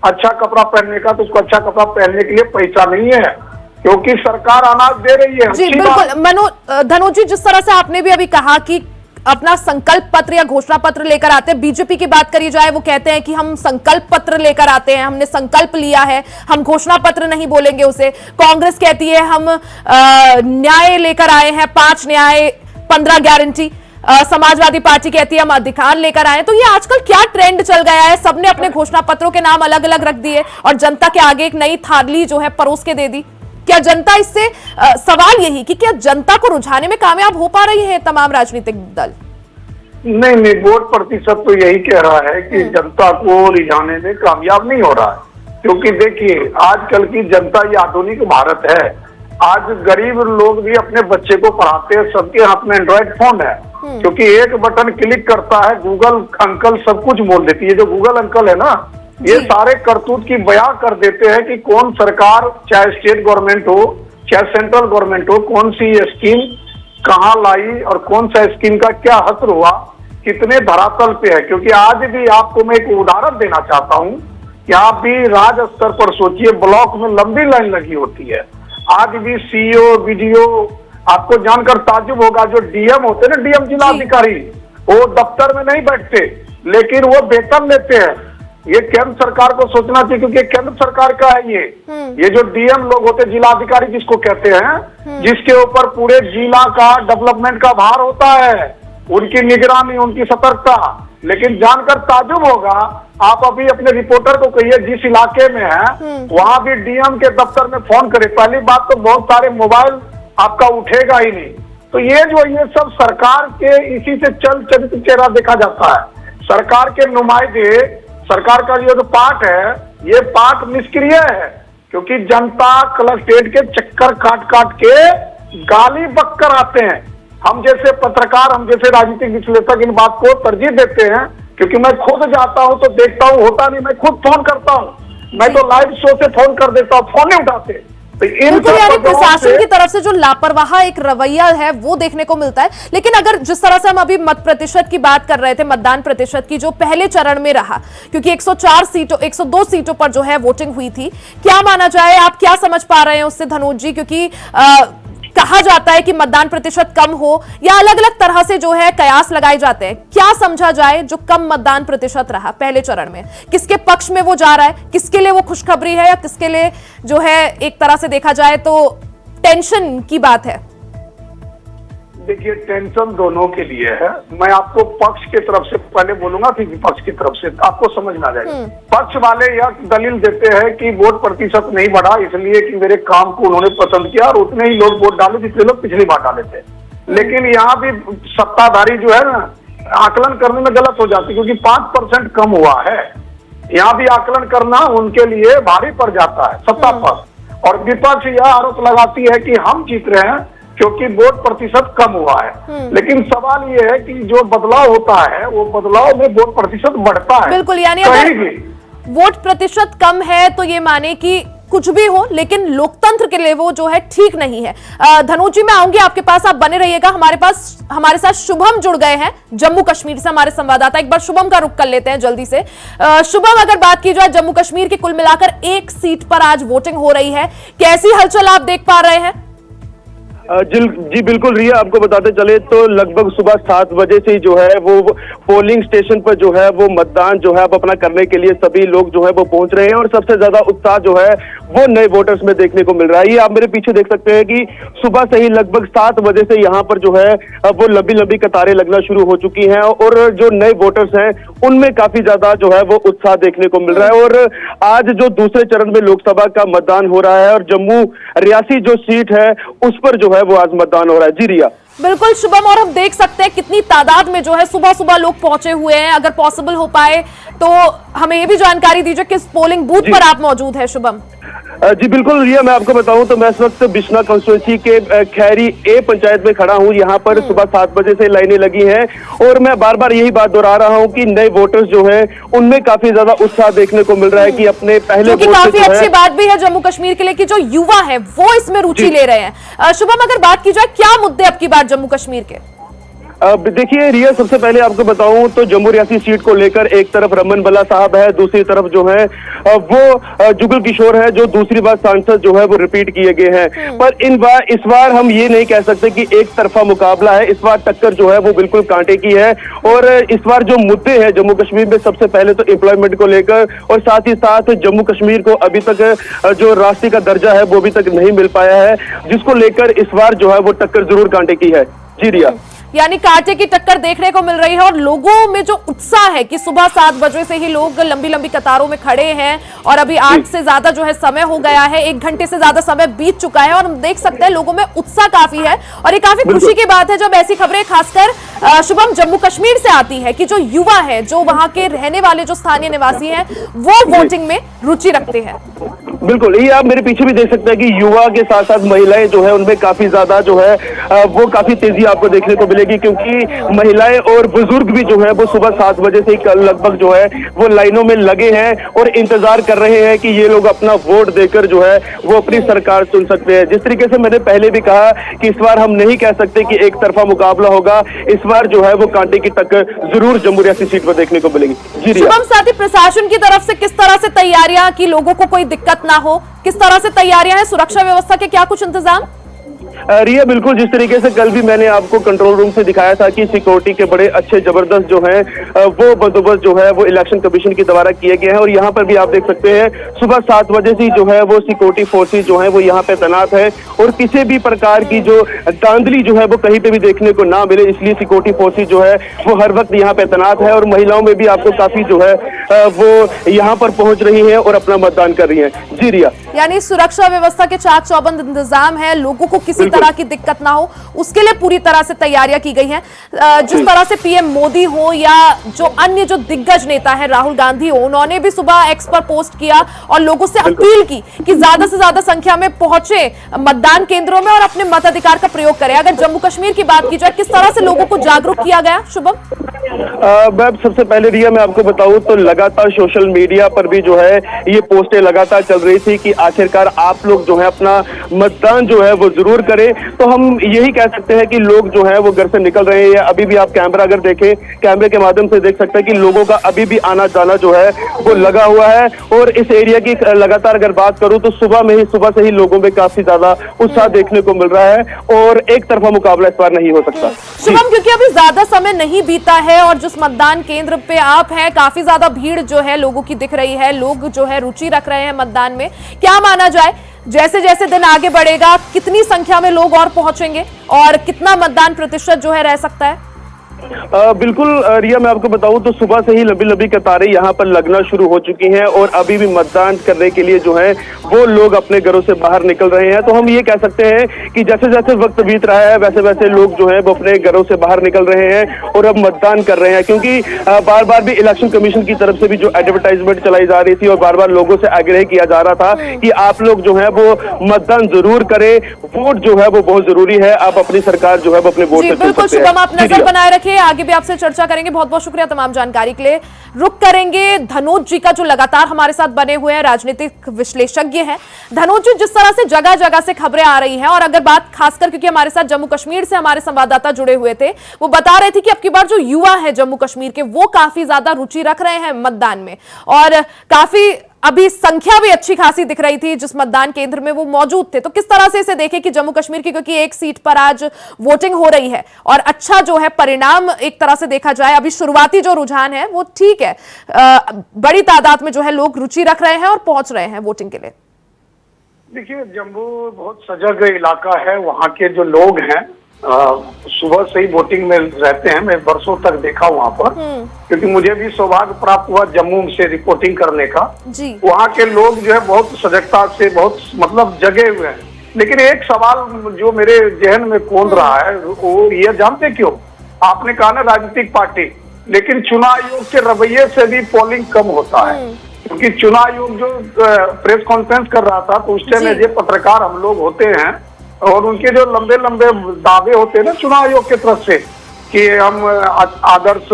अच्छा कपड़ा पहनने का, तो उसको अच्छा कपड़ा पहनने के लिए पैसा नहीं है, क्योंकि सरकार अनाज दे रही है। जी बिल्कुल धनोज जी, जिस तरह से आपने भी अभी कहा कि अपना संकल्प पत्र या घोषणा पत्र लेकर आते हैं, बीजेपी की बात करी जाए वो कहते हैं कि हम संकल्प पत्र लेकर आते हैं, हमने संकल्प लिया है, हम घोषणा पत्र नहीं बोलेंगे उसे। कांग्रेस कहती है हम न्याय लेकर आए हैं, 5 न्याय 15 गारंटी। समाजवादी पार्टी कहती है हम अधिकार लेकर आए। तो ये आजकल क्या ट्रेंड चल गया है, सबने अपने घोषणा पत्रों के नाम अलग अलग रख दिए और जनता के आगे एक नई थाली जो है परोस के दे दी। क्या जनता इससे सवाल यही कि क्या जनता को रुझाने में कामयाब हो पा रही है तमाम राजनीतिक दल? नहीं नहीं, वोट प्रतिशत तो यही कह रहा है कि जनता को रिझाने में कामयाब नहीं हो रहा है। क्योंकि देखिए, आजकल की जनता ये आधुनिक भारत है। आज गरीब लोग भी अपने बच्चे को पढ़ाते हैं, सबके हाथ में एंड्रॉइड फोन है। क्योंकि एक बटन क्लिक करता है, गूगल अंकल सब कुछ बोल देती है। जो गूगल अंकल है ना, ये सारे करतूत की बयां कर देते हैं कि कौन सरकार, चाहे स्टेट गवर्नमेंट हो चाहे सेंट्रल गवर्नमेंट हो, कौन सी स्कीम कहाँ लाई और कौन सा स्कीम का क्या असर हुआ, कितने धरातल पे है। क्योंकि आज भी आपको मैं एक उदाहरण देना चाहता हूँ कि आप भी राज्य स्तर पर सोचिए, ब्लॉक में लंबी लाइन लगी होती है। आज भी सीईओ, बीडीओ, आपको जानकर ताज्जुब होगा, जो डीएम होते हैं ना, डीएम जिला अधिकारी, वो दफ्तर में नहीं बैठते लेकिन वो वेतन लेते हैं। ये केंद्र सरकार को सोचना चाहिए, क्योंकि केंद्र सरकार का है ये जो डीएम लोग होते हैं, जिला अधिकारी जिसको कहते हैं, जिसके ऊपर पूरे जिला का डेवलपमेंट का भार होता है, उनकी निगरानी, उनकी सतर्कता। लेकिन जानकर ताज्जुब होगा, आप अभी अपने रिपोर्टर को कहिए जिस इलाके में है वहां भी डीएम के दफ्तर में फोन करे, पहली बात तो बहुत सारे मोबाइल आपका उठेगा ही नहीं। तो ये सब सरकार के इसी से चरित्र चेहरा देखा जाता है। सरकार के नुमाइंदे, सरकार का जो पार्ट है, ये पार्ट निष्क्रिय है। क्योंकि जनता कलेक्ट्रेट के चक्कर काट काट के गाली बककर आते हैं। हम जैसे पत्रकार, हम जैसे राजनीतिक विश्लेषक इन बात को तरजीह देते हैं, क्योंकि मैं खुद जाता हूं तो देखता हूं, होता नहीं, मैं खुद फोन करता हूं। मैं तो लाइव शो से फोन कर देता हूं, फोन नहीं उठाते। तो बिल्कुल, यानी प्रशासन की तरफ से जो लापरवाह एक रवैया है वो देखने को मिलता है। लेकिन अगर जिस तरह से हम अभी मत प्रतिशत की बात कर रहे थे, मतदान प्रतिशत की, जो पहले चरण में रहा, क्योंकि 102 सीटों पर जो है वोटिंग हुई थी, क्या माना जाए, आप क्या समझ पा रहे हैं उससे धनोज जी? क्योंकि कहा जाता है कि मतदान प्रतिशत कम हो या अलग अलग तरह से जो है कयास लगाए जाते हैं। क्या समझा जाए जो कम मतदान प्रतिशत रहा पहले चरण में, किसके पक्ष में वो जा रहा है, किसके लिए वो खुशखबरी है या किसके लिए जो है एक तरह से देखा जाए तो टेंशन की बात है? देखिए, टेंशन दोनों के लिए है। मैं आपको पक्ष की तरफ से पहले बोलूंगा कि विपक्ष की तरफ से, आपको समझ में आ जाएगा। पक्ष वाले यह दलील देते हैं कि वोट प्रतिशत नहीं बढ़ा इसलिए कि मेरे काम को उन्होंने पसंद किया और उतने ही लोग वोट डाले जितने लोग पिछली बार डाले थे। लेकिन यहाँ भी सत्ताधारी जो है ना, आकलन करने में गलत हो जाती है, क्योंकि 5% कम हुआ है। यहाँ भी आकलन करना उनके लिए भारी पड़ जाता है सत्ता पक्ष। और विपक्ष यह आरोप लगाती है कि हम जीत रहे हैं क्योंकि वोट प्रतिशत कम हुआ है। लेकिन सवाल ये है कि जो बदलाव होता है वो बदलाव में वोट प्रतिशत बढ़ता है। बिल्कुल, यानी अगर वोट प्रतिशत कम है तो ये माने कि कुछ भी हो, लेकिन लोकतंत्र के लिए वो जो है ठीक नहीं है। धनोज जी, मैं आऊंगी आपके पास, आप बने रहिएगा। हमारे साथ शुभम जुड़ गए हैं जम्मू कश्मीर से, हमारे संवाददाता। एक बार शुभम का रुख कर लेते हैं जल्दी से। शुभम, अगर बात की जाए जम्मू कश्मीर की, कुल मिलाकर एक सीट पर आज वोटिंग हो रही है, कैसी हलचल आप देख पा रहे हैं? जी बिल्कुल रिया, आपको बताते चले तो लगभग सुबह 7 बजे से जो है वो पोलिंग स्टेशन पर जो है वो मतदान जो है अब अपना करने के लिए सभी लोग जो है वो पहुंच रहे हैं। और सबसे ज्यादा उत्साह जो है वो नए वोटर्स में देखने को मिल रहा है। ये आप मेरे पीछे देख सकते हैं कि सुबह से ही लगभग 7 बजे से यहाँ पर जो है वो लंबी लंबी कतारें लगना शुरू हो चुकी हैं और जो नए वोटर्स हैं उनमें काफी ज्यादा जो है वो उत्साह देखने को मिल रहा है। और आज जो दूसरे चरण में लोकसभा का मतदान हो रहा है और जम्मू रियासी जो सीट है उस पर जो है वो आज मतदान हो रहा है। जी रिया, बिल्कुल शुभम, और हम देख सकते हैं कितनी तादाद में जो है सुबह सुबह लोग पहुंचे हुए हैं। अगर पॉसिबल हो पाए तो हमें ये भी जानकारी दीजिए किस पोलिंग बूथ पर आप मौजूद है शुभम? जी बिल्कुल रिया, मैं आपको बताऊं तो मैं इस वक्त बिश्ना कंस्टिट्यूंसी के खैरी ए पंचायत में खड़ा हूं। यहाँ पर सुबह 7 बजे से लाइनें लगी हैं और मैं बार बार यही बात दोहरा रहा हूं कि नए वोटर्स जो हैं उनमें काफी ज्यादा उत्साह देखने को मिल रहा है कि अपने पहले वोट से काफी अच्छी बात भी है जम्मू कश्मीर के लिए कि जो युवा है वो इसमें रुचि ले रहे हैं। शुभम, अगर बात की जाए क्या मुद्दे अब की बात जम्मू कश्मीर के? देखिए रिया, सबसे पहले आपको बताऊं तो जम्मू रियासी सीट को लेकर एक तरफ रमन बल्ला साहब है, दूसरी तरफ जो है वो जुगल किशोर है जो दूसरी बार सांसद जो है वो रिपीट किए गए हैं। पर इस बार हम ये नहीं कह सकते कि एक तरफा मुकाबला है। इस बार टक्कर जो है वो बिल्कुल कांटे की है। और इस बार जो मुद्दे हैं जम्मू कश्मीर में, सबसे पहले तो एम्प्लॉयमेंट को लेकर और साथ ही साथ जम्मू कश्मीर को अभी तक जो राष्ट्रीय का दर्जा है वो अभी तक नहीं मिल पाया है, जिसको लेकर इस बार जो है वो टक्कर जरूर कांटे की है। जी रिया। यानी कांटे की टक्कर देखने को मिल रही है और लोगों में जो उत्साह है कि सुबह 7 बजे से ही लोग लंबी लंबी कतारों में खड़े हैं और अभी 8 से ज्यादा जो है समय हो गया है, 1 घंटे से ज्यादा समय बीत चुका है और हम देख सकते हैं लोगों में उत्साह काफी है। और ये काफी खुशी की बात है जब ऐसी खबरें खासकर शुभम जम्मू कश्मीर से आती है कि जो युवा है, जो वहां के रहने वाले जो स्थानीय निवासी हैं, वो वोटिंग में रुचि रखते हैं। बिल्कुल, ये आप मेरे पीछे भी देख सकते हैं कि युवा के साथ साथ महिलाएं जो है उनमें काफी ज्यादा जो है वो काफी तेजी आपको देखने को मिलेगी, क्योंकि महिलाएं और बुजुर्ग भी जो है वो सुबह 7 बजे से ही लगभग जो है वो लाइनों में लगे हैं और इंतजार कर रहे हैं कि ये लोग अपना वोट देकर जो है वो अपनी सरकार चुन सकते हैं। जिस तरीके से मैंने पहले भी कहा कि इस बार हम नहीं कह सकते कि एक तरफा मुकाबला होगा, इस बार जो है वो कांटे की टक्कर जरूर जम्मू रियासी सीट पर देखने को मिलेगी। जी रिया। शुभम, साथ ही प्रशासन की तरफ से किस तरह से तैयारियां की लोगों को कोई दिक्कत ना हो, किस तरह से तैयारियां हैं, सुरक्षा व्यवस्था के क्या कुछ इंतजाम? रिया, बिल्कुल जिस तरीके से कल भी मैंने आपको कंट्रोल रूम से दिखाया था कि सिक्योरिटी के बड़े अच्छे जबरदस्त जो है वो बंदोबस्त जो है वो इलेक्शन कमीशन के द्वारा किए गए हैं और यहाँ पर भी आप देख सकते हैं सुबह 7 बजे से जो है वो सिक्योरिटी फोर्सेज जो है वो यहाँ पे तैनात है और किसी भी प्रकार की जो धांधली जो है वो कहीं पे भी देखने को ना मिले, इसलिए सिक्योरिटी फोर्सेज जो है वो हर वक्त यहाँ पे तैनात है और महिलाओं में भी आपको काफी जो है वो यहाँ पर पहुंच रही है और अपना मतदान कर रही है। जी रिया। यानी सुरक्षा व्यवस्था के चाक चौबंद इंतजाम है, लोगों को किसी तरह की दिक्कत ना हो उसके लिए पूरी तरह से तैयारियां की गई हैं। जिस तरह से पीएम मोदी हो या जो अन्य जो दिग्गज नेता है राहुल गांधी हो, उन्होंने भी सुबह एक्स पर पोस्ट किया और लोगों से अपील की कि ज्यादा से ज्यादा संख्या में पहुंचे मतदान केंद्रों में और अपने मताधिकार का प्रयोग करें। अगर जम्मू कश्मीर की बात की जाए, किस तरह से लोगों को जागरूक किया गया शुभम? मैं सबसे पहले रिया मैं आपको बताऊं तो लगातार सोशल मीडिया पर भी जो है ये पोस्टें लगातार चल रही थी कि आखिरकार आप लोग जो है अपना मतदान जो है वो जरूर करें। तो हम यही कह सकते हैं कि लोग जो है वो घर से निकल रहे हैं। अभी भी आप कैमरा अगर देखें, कैमरे के माध्यम से देख सकते हैं कि लोगों का अभी भी आना जाना जो है वो लगा हुआ है और इस एरिया की लगातार अगर बात करूं तो सुबह से ही लोगों में काफी ज्यादा उत्साह देखने को मिल रहा है और एक तरफा मुकाबला इस बार नहीं हो सकता। शुभम, क्योंकि अभी ज्यादा समय नहीं बीता है और जिस मतदान केंद्र पे आप हैं काफी ज्यादा भीड़ जो है लोगों की दिख रही है, लोग जो है रुचि रख रहे हैं मतदान में, क्या माना जाए जैसे जैसे दिन आगे बढ़ेगा कितनी संख्या में लोग और पहुंचेंगे और कितना मतदान प्रतिशत जो है रह सकता है? बिल्कुल रिया, मैं आपको बताऊं तो सुबह से ही लंबी लंबी कतारें यहाँ पर लगना शुरू हो चुकी हैं और अभी भी मतदान करने के लिए जो है वो लोग अपने घरों से बाहर निकल रहे हैं। तो हम ये कह सकते हैं कि जैसे जैसे वक्त बीत रहा है वैसे वैसे लोग जो है वो अपने घरों से बाहर निकल रहे हैं और अब मतदान कर रहे हैं, क्योंकि बार बार भी इलेक्शन कमीशन की तरफ से भी जो एडवर्टाइजमेंट चलाई जा रही थी और बार बार लोगों से आग्रह किया जा रहा था कि आप लोग जो है वो मतदान जरूर करें, वोट जो है वो बहुत जरूरी है, आप अपनी सरकार जो है वो अपने वोट से चुन सकते हैं। बिल्कुल शुभम, आप नजर बनाए रखिए, आगे भी आपसे चर्चा करेंगे। बहुत बहुत शुक्रिया तमाम जानकारी के लिए। रुक करेंगे धनोज जी का जो लगातार हमारे साथ बने हुए हैं, राजनीतिक विश्लेषज्ञ हैं। धनोज जी, जिस तरह से जगह जगह से खबरें आ रही हैं और अगर बात खासकर क्योंकि हमारे साथ जम्मू कश्मीर से हमारे संवाददाता जुड़े हुए थे, वो बता रहे थे कि अब की बार जो युवा है जम्मू कश्मीर के वो काफी ज्यादा रुचि रख रहे हैं मतदान में और काफी अभी संख्या भी अच्छी खासी दिख रही थी जिस मतदान केंद्र में वो मौजूद थे। तो किस तरह से इसे देखें कि जम्मू कश्मीर की क्योंकि एक सीट पर आज वोटिंग हो रही है और अच्छा जो है परिणाम एक तरह से देखा जाए, अभी शुरुआती जो रुझान है वो ठीक है, बड़ी तादाद में जो है लोग रुचि रख रहे हैं और पहुंच रहे हैं वोटिंग के लिए। देखिए, जम्मू बहुत सजग इलाका है, वहाँ के जो लोग हैं सुबह से ही वोटिंग में रहते हैं। मैं बरसों तक देखा वहाँ पर, क्योंकि मुझे भी सौभाग्य प्राप्त हुआ जम्मू से रिपोर्टिंग करने का। जी। वहाँ के लोग जो है बहुत सजगता से बहुत मतलब जगे हुए हैं। लेकिन एक सवाल जो मेरे जहन में कौंध रहा है वो ये जानते क्यों? आपने कहा ना राजनीतिक पार्टी, लेकिन चुनाव आयोग के रवैये से भी पोलिंग कम होता है, क्योंकि चुनाव आयोग जो प्रेस कॉन्फ्रेंस कर रहा था तो उस टाइम जो पत्रकार हम लोग होते हैं और उनके जो लंबे लंबे दावे होते हैं ना चुनाव आयोग की तरफ से कि हम आदर्श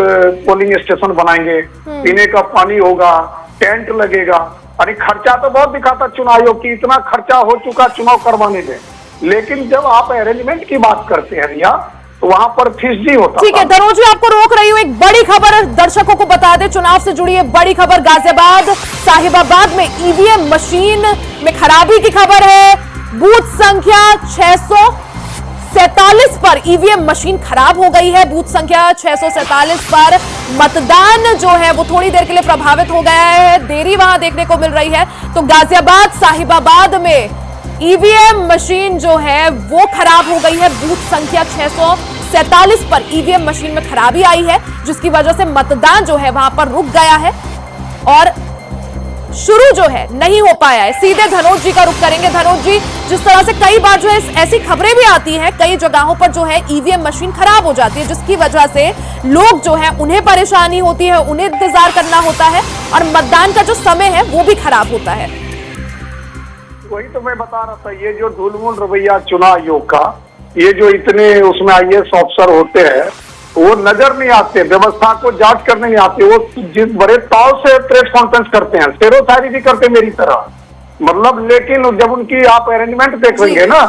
पोलिंग स्टेशन बनाएंगे, पीने का पानी होगा, टेंट लगेगा, अरे खर्चा तो बहुत दिखाता चुनाव आयोग की, इतना खर्चा हो चुका चुनाव करवाने में। लेकिन जब आप अरेंजमेंट की बात करते हैं रिया, तो वहां पर फीसदी होता। ठीक है धनोज जी, आपको रोक रही हूँ, एक बड़ी खबर दर्शकों को बता दें, चुनाव से जुड़ी है बड़ी खबर। गाजियाबाद साहिबाबाद में ईवीएम मशीन में खराबी की खबर है। बूथ संख्या 647 पर ईवीएम मशीन खराब हो गई है। बूथ संख्या 647 पर मतदान जो है वो थोड़ी देर के लिए प्रभावित हो गया है, देरी वहां देखने को मिल रही है। तो गाजियाबाद साहिबाबाद में ईवीएम मशीन जो है वो खराब हो गई है बूथ संख्या 647 पर ईवीएम मशीन में खराबी आई है, जिसकी वजह से मतदान जो है वहां पर रुक गया है और शुरू जो है नहीं हो पाया है। सीधे धनोज जी का रुख करेंगे। धनोज जी, जिस तरह से कई बार जो है ऐसी खबरें भी आती हैं, कई जगहों पर जो है ईवीएम मशीन खराब हो जाती है, जिसकी वजह से लोग जो है उन्हें परेशानी होती है, उन्हें इंतजार करना होता है और मतदान का जो समय है वो भी खराब होता है। वही तो मैं बता रहा था, ये जो ढुलमुल रवैया चुनाव आयोग का, ये जो इतने उसमें IAS अफसर होते हैं वो नजर नहीं आते, व्यवस्था को जांच करने नहीं आते। वो जिस बड़े ताव से प्रेस कॉन्फ्रेंस करते हैं, शेरो शायरी भी करते मेरी तरह, मतलब, लेकिन जब उनकी आप अरेंजमेंट देखेंगे ना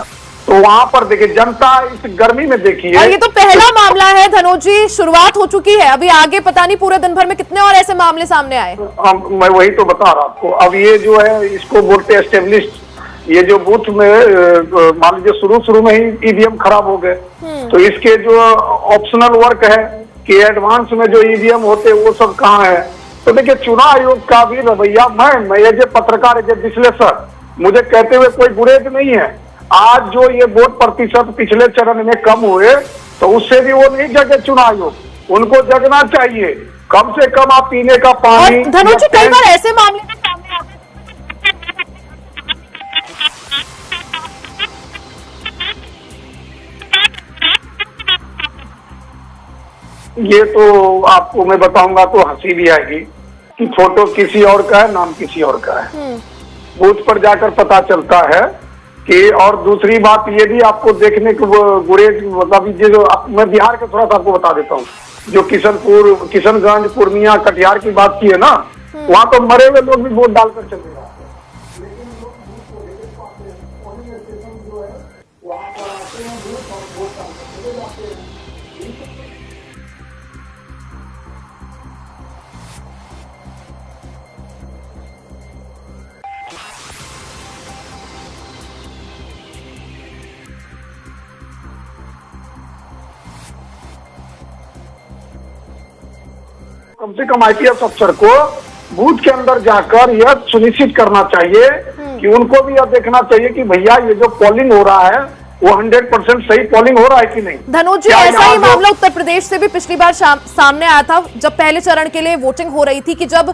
तो वहां पर देखिए जनता इस गर्मी में देखिए। और ये तो पहला मामला है धनोज जी, शुरुआत हो चुकी है, अभी आगे पता नहीं पूरे दिन भर में कितने और ऐसे मामले सामने आए। मैं वही तो बता रहा आपको। अब ये जो है इसको बोलते हैं एस्टेब्लिश्ड, ये जो बूथ में मान लीजिए शुरू में ही ईवीएम खराब हो गए, तो इसके जो ऑप्शनल वर्क है कि एडवांस में जो ईवीएम होते वो सब कहाँ है। तो देखिए चुनाव आयोग का भी रवैया, मैं एज ए पत्रकार, एज ए विश्लेषक, मुझे कहते हुए कोई गुरेज नहीं है। आज जो ये वोट प्रतिशत पिछले चरण में कम हुए तो उससे भी वो नहीं जगे चुनाव आयोग, उनको जगना चाहिए। कम से कम आप पीने का पानी। धनोज जी, कई बार ऐसे मामले में सामने आते ये तो आपको मैं बताऊंगा तो हंसी भी आएगी कि फोटो किसी और का है, नाम किसी और का है, बूथ पर जाकर पता चलता है कि। और दूसरी बात ये भी आपको देखने को गुरेज, मतलब ये जो मैं बिहार का थोड़ा सा आपको बता देता हूँ, जो किशनगंज, पूर्णिया, कटिहार की बात की है ना, वहां तो मरे हुए लोग भी वोट डालकर चले गए। कम से कम IPS अफसर को बूथ के अंदर जाकर यह सुनिश्चित करना चाहिए कि उनको भी यह देखना चाहिए कि भैया ये जो पोलिंग हो रहा है वो 100% सही पोलिंग हो रहा है कि नहीं। धनोज जी, ऐसा ही मामला उत्तर प्रदेश से भी पिछली बार सामने आया था, जब पहले चरण के लिए वोटिंग हो रही थी, कि जब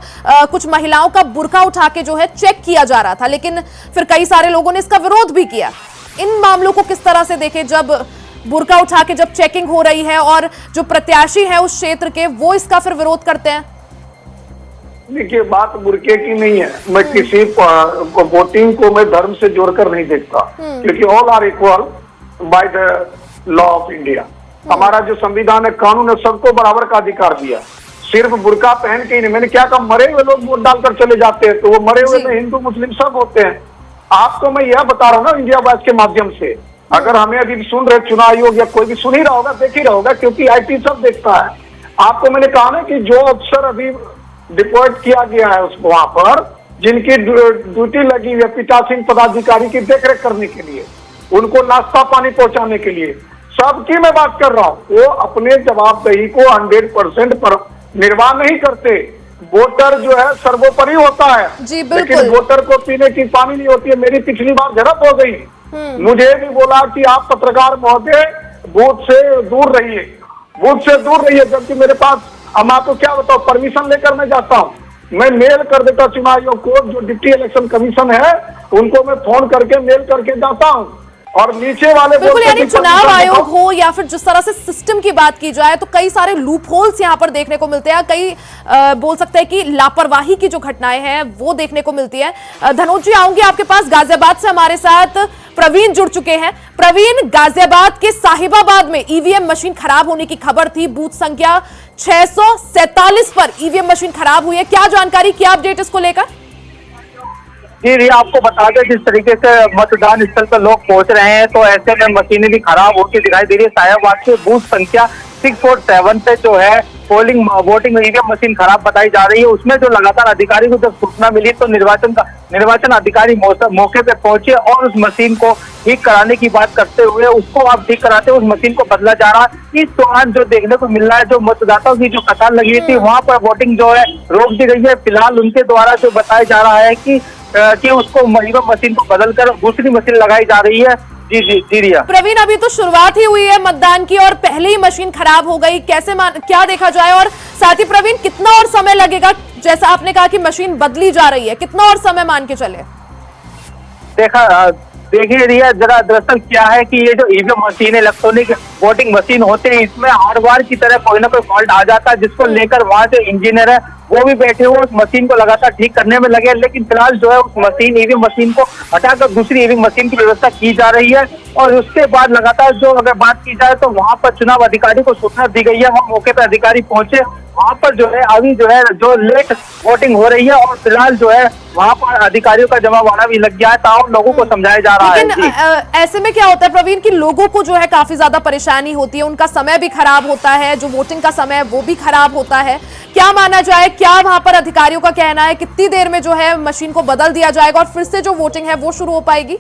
कुछ महिलाओं का बुर्का उठा के जो है चेक किया जा रहा था, लेकिन फिर कई सारे लोगों ने इसका विरोध भी किया। इन मामलों को किस तरह से देखें, जब बुर्का उठा के जब चेकिंग हो रही है और जो प्रत्याशी है उस क्षेत्र के वो इसका फिर विरोध करते हैं? देखिए बात बुर्के की नहीं है, मैं किसी वोटिंग को मैं धर्म से जोड़कर नहीं देखता, क्योंकि all are equal by the law of India. हमारा जो संविधान है, कानून है, सबको बराबर का अधिकार दिया। सिर्फ बुर्का पहन के ही नहीं, मैंने क्या कहा, मरे हुए लोग वोट डालकर चले जाते हैं, तो वो मरे हुए में हिंदू मुस्लिम सब होते हैं। आपको मैं यह बता रहा हूँ ना इंडिया वॉइस के माध्यम से, अगर हमें अभी सुन रहे चुनाव आयोग या कोई भी सुन ही रहा होगा, देख ही रहा होगा, क्योंकि IT सब देखता है। आपको मैंने कहा ना कि जो अफसर अभी डिप्लॉयड किया गया है उसको वहां पर, जिनकी ड्यूटी लगी है पीठासीन पदाधिकारी की देखरेख करने के लिए, उनको नाश्ता पानी पहुंचाने के लिए, सबकी मैं बात कर रहा हूँ, वो अपने जवाबदेही को 100% पर निर्वाह नहीं करते। वोटर जो है सर्वोपरि होता है, लेकिन वोटर को पीने की पानी नहीं होती है। मेरी पिछली बार झड़प हो गई, मुझे भी बोला कि आप पत्रकार महोदय बूथ से दूर रहिए, बूथ से दूर रहिए, जबकि मेरे पास, अब आपको क्या बताओ, परमिशन लेकर मैं जाता हूँ, मैं मेल कर देता चुनाव आयोग को, जो डिप्टी इलेक्शन कमीशन है उनको मैं फोन करके मेल करके जाता हूँ। और नीचे वाले बिल्कुल, यानी चुनाव आयोग हो या फिर जिस तरह से सिस्टम की बात की जाए, तो कई सारे लूप होल्स यहाँ पर देखने को मिलते हैं, कई बोल सकते हैं कि लापरवाही की जो घटनाएं हैं वो देखने को मिलती है। धनोज जी, आऊंगी आपके पास। गाजियाबाद से हमारे साथ प्रवीण जुड़ चुके हैं। प्रवीण, गाजियाबाद के साहिबाबाद में ईवीएम मशीन खराब होने की खबर थी, बूथ संख्या 647 पर ईवीएम मशीन खराब हुई है, क्या जानकारी, क्या अपडेट इसको लेकर? जी रिया, आपको बता दें जिस तरीके से मतदान स्थल पर लोग पहुंच रहे हैं, तो ऐसे में मशीनें भी खराब होती दिखाई दे रही है। साहिबाबाद के बूथ संख्या 647 पे जो है वोटिंग ईवीएम मशीन खराब बताई जा रही है। उसमें जो लगातार अधिकारी को जब सूचना मिली तो निर्वाचन अधिकारी मौके पे पहुंचे और उस मशीन को ठीक कराने की बात करते हुए उसको आप ठीक कराते उस मशीन को बदला जा रहा है। इस दौरान जो देखने को मिल रहा है, जो मतदाताओं की जो कतार लगी थी वहां पर वोटिंग जो है रोक दी गई है। फिलहाल उनके द्वारा जो बताया जा रहा है कि उसको ईवीएम मशीन को बदलकर दूसरी मशीन लगाई जा रही है। जी जी जी रिया। प्रवीण, अभी तो शुरुआत ही हुई है मतदान की और पहले ही मशीन खराब हो गई, क्या देखा जाए? और साथ ही प्रवीण, कितना और समय लगेगा? जैसा आपने कहा कि मशीन बदली जा रही है, कितना और समय मान के चले? देखिए रिया, जरा दरअसल क्या है कि ये जो ईवीएम मशीन है, इलेक्ट्रॉनिक वोटिंग मशीन होते हैं, इसमें हर बार की तरह कोई ना कोई फॉल्ट आ जाता है, जिसको लेकर वहां से इंजीनियर है वो भी बैठे हुए उस मशीन को लगातार ठीक करने में लगे। लेकिन फिलहाल जो है उस मशीन ईवीएम मशीन को हटाकर दूसरी ईवीएम मशीन की व्यवस्था की जा रही है। और उसके बाद लगातार जो अगर बात की जाए तो वहां पर चुनाव अधिकारी को सूचना दी गई है, वहाँ मौके पर अधिकारी पहुंचे, वहां पर जो है अभी जो है जो लेट वोटिंग हो रही है और फिलहाल जो है वहां पर अधिकारियों का जमावड़ा भी लग गया है, ताकि लोगों को समझाया जा रहा है। लेकिन ऐसे में क्या होता है प्रवीण कि लोगों को जो है काफी ज्यादा परेशानी होती है, उनका समय भी खराब होता है, जो वोटिंग का समय है वो भी खराब होता है। क्या माना जाए, क्या वहां पर अधिकारियों का कहना है, कितनी देर में जो है मशीन को बदल दिया जाएगा और फिर से जो वोटिंग है वो शुरू हो पाएगी?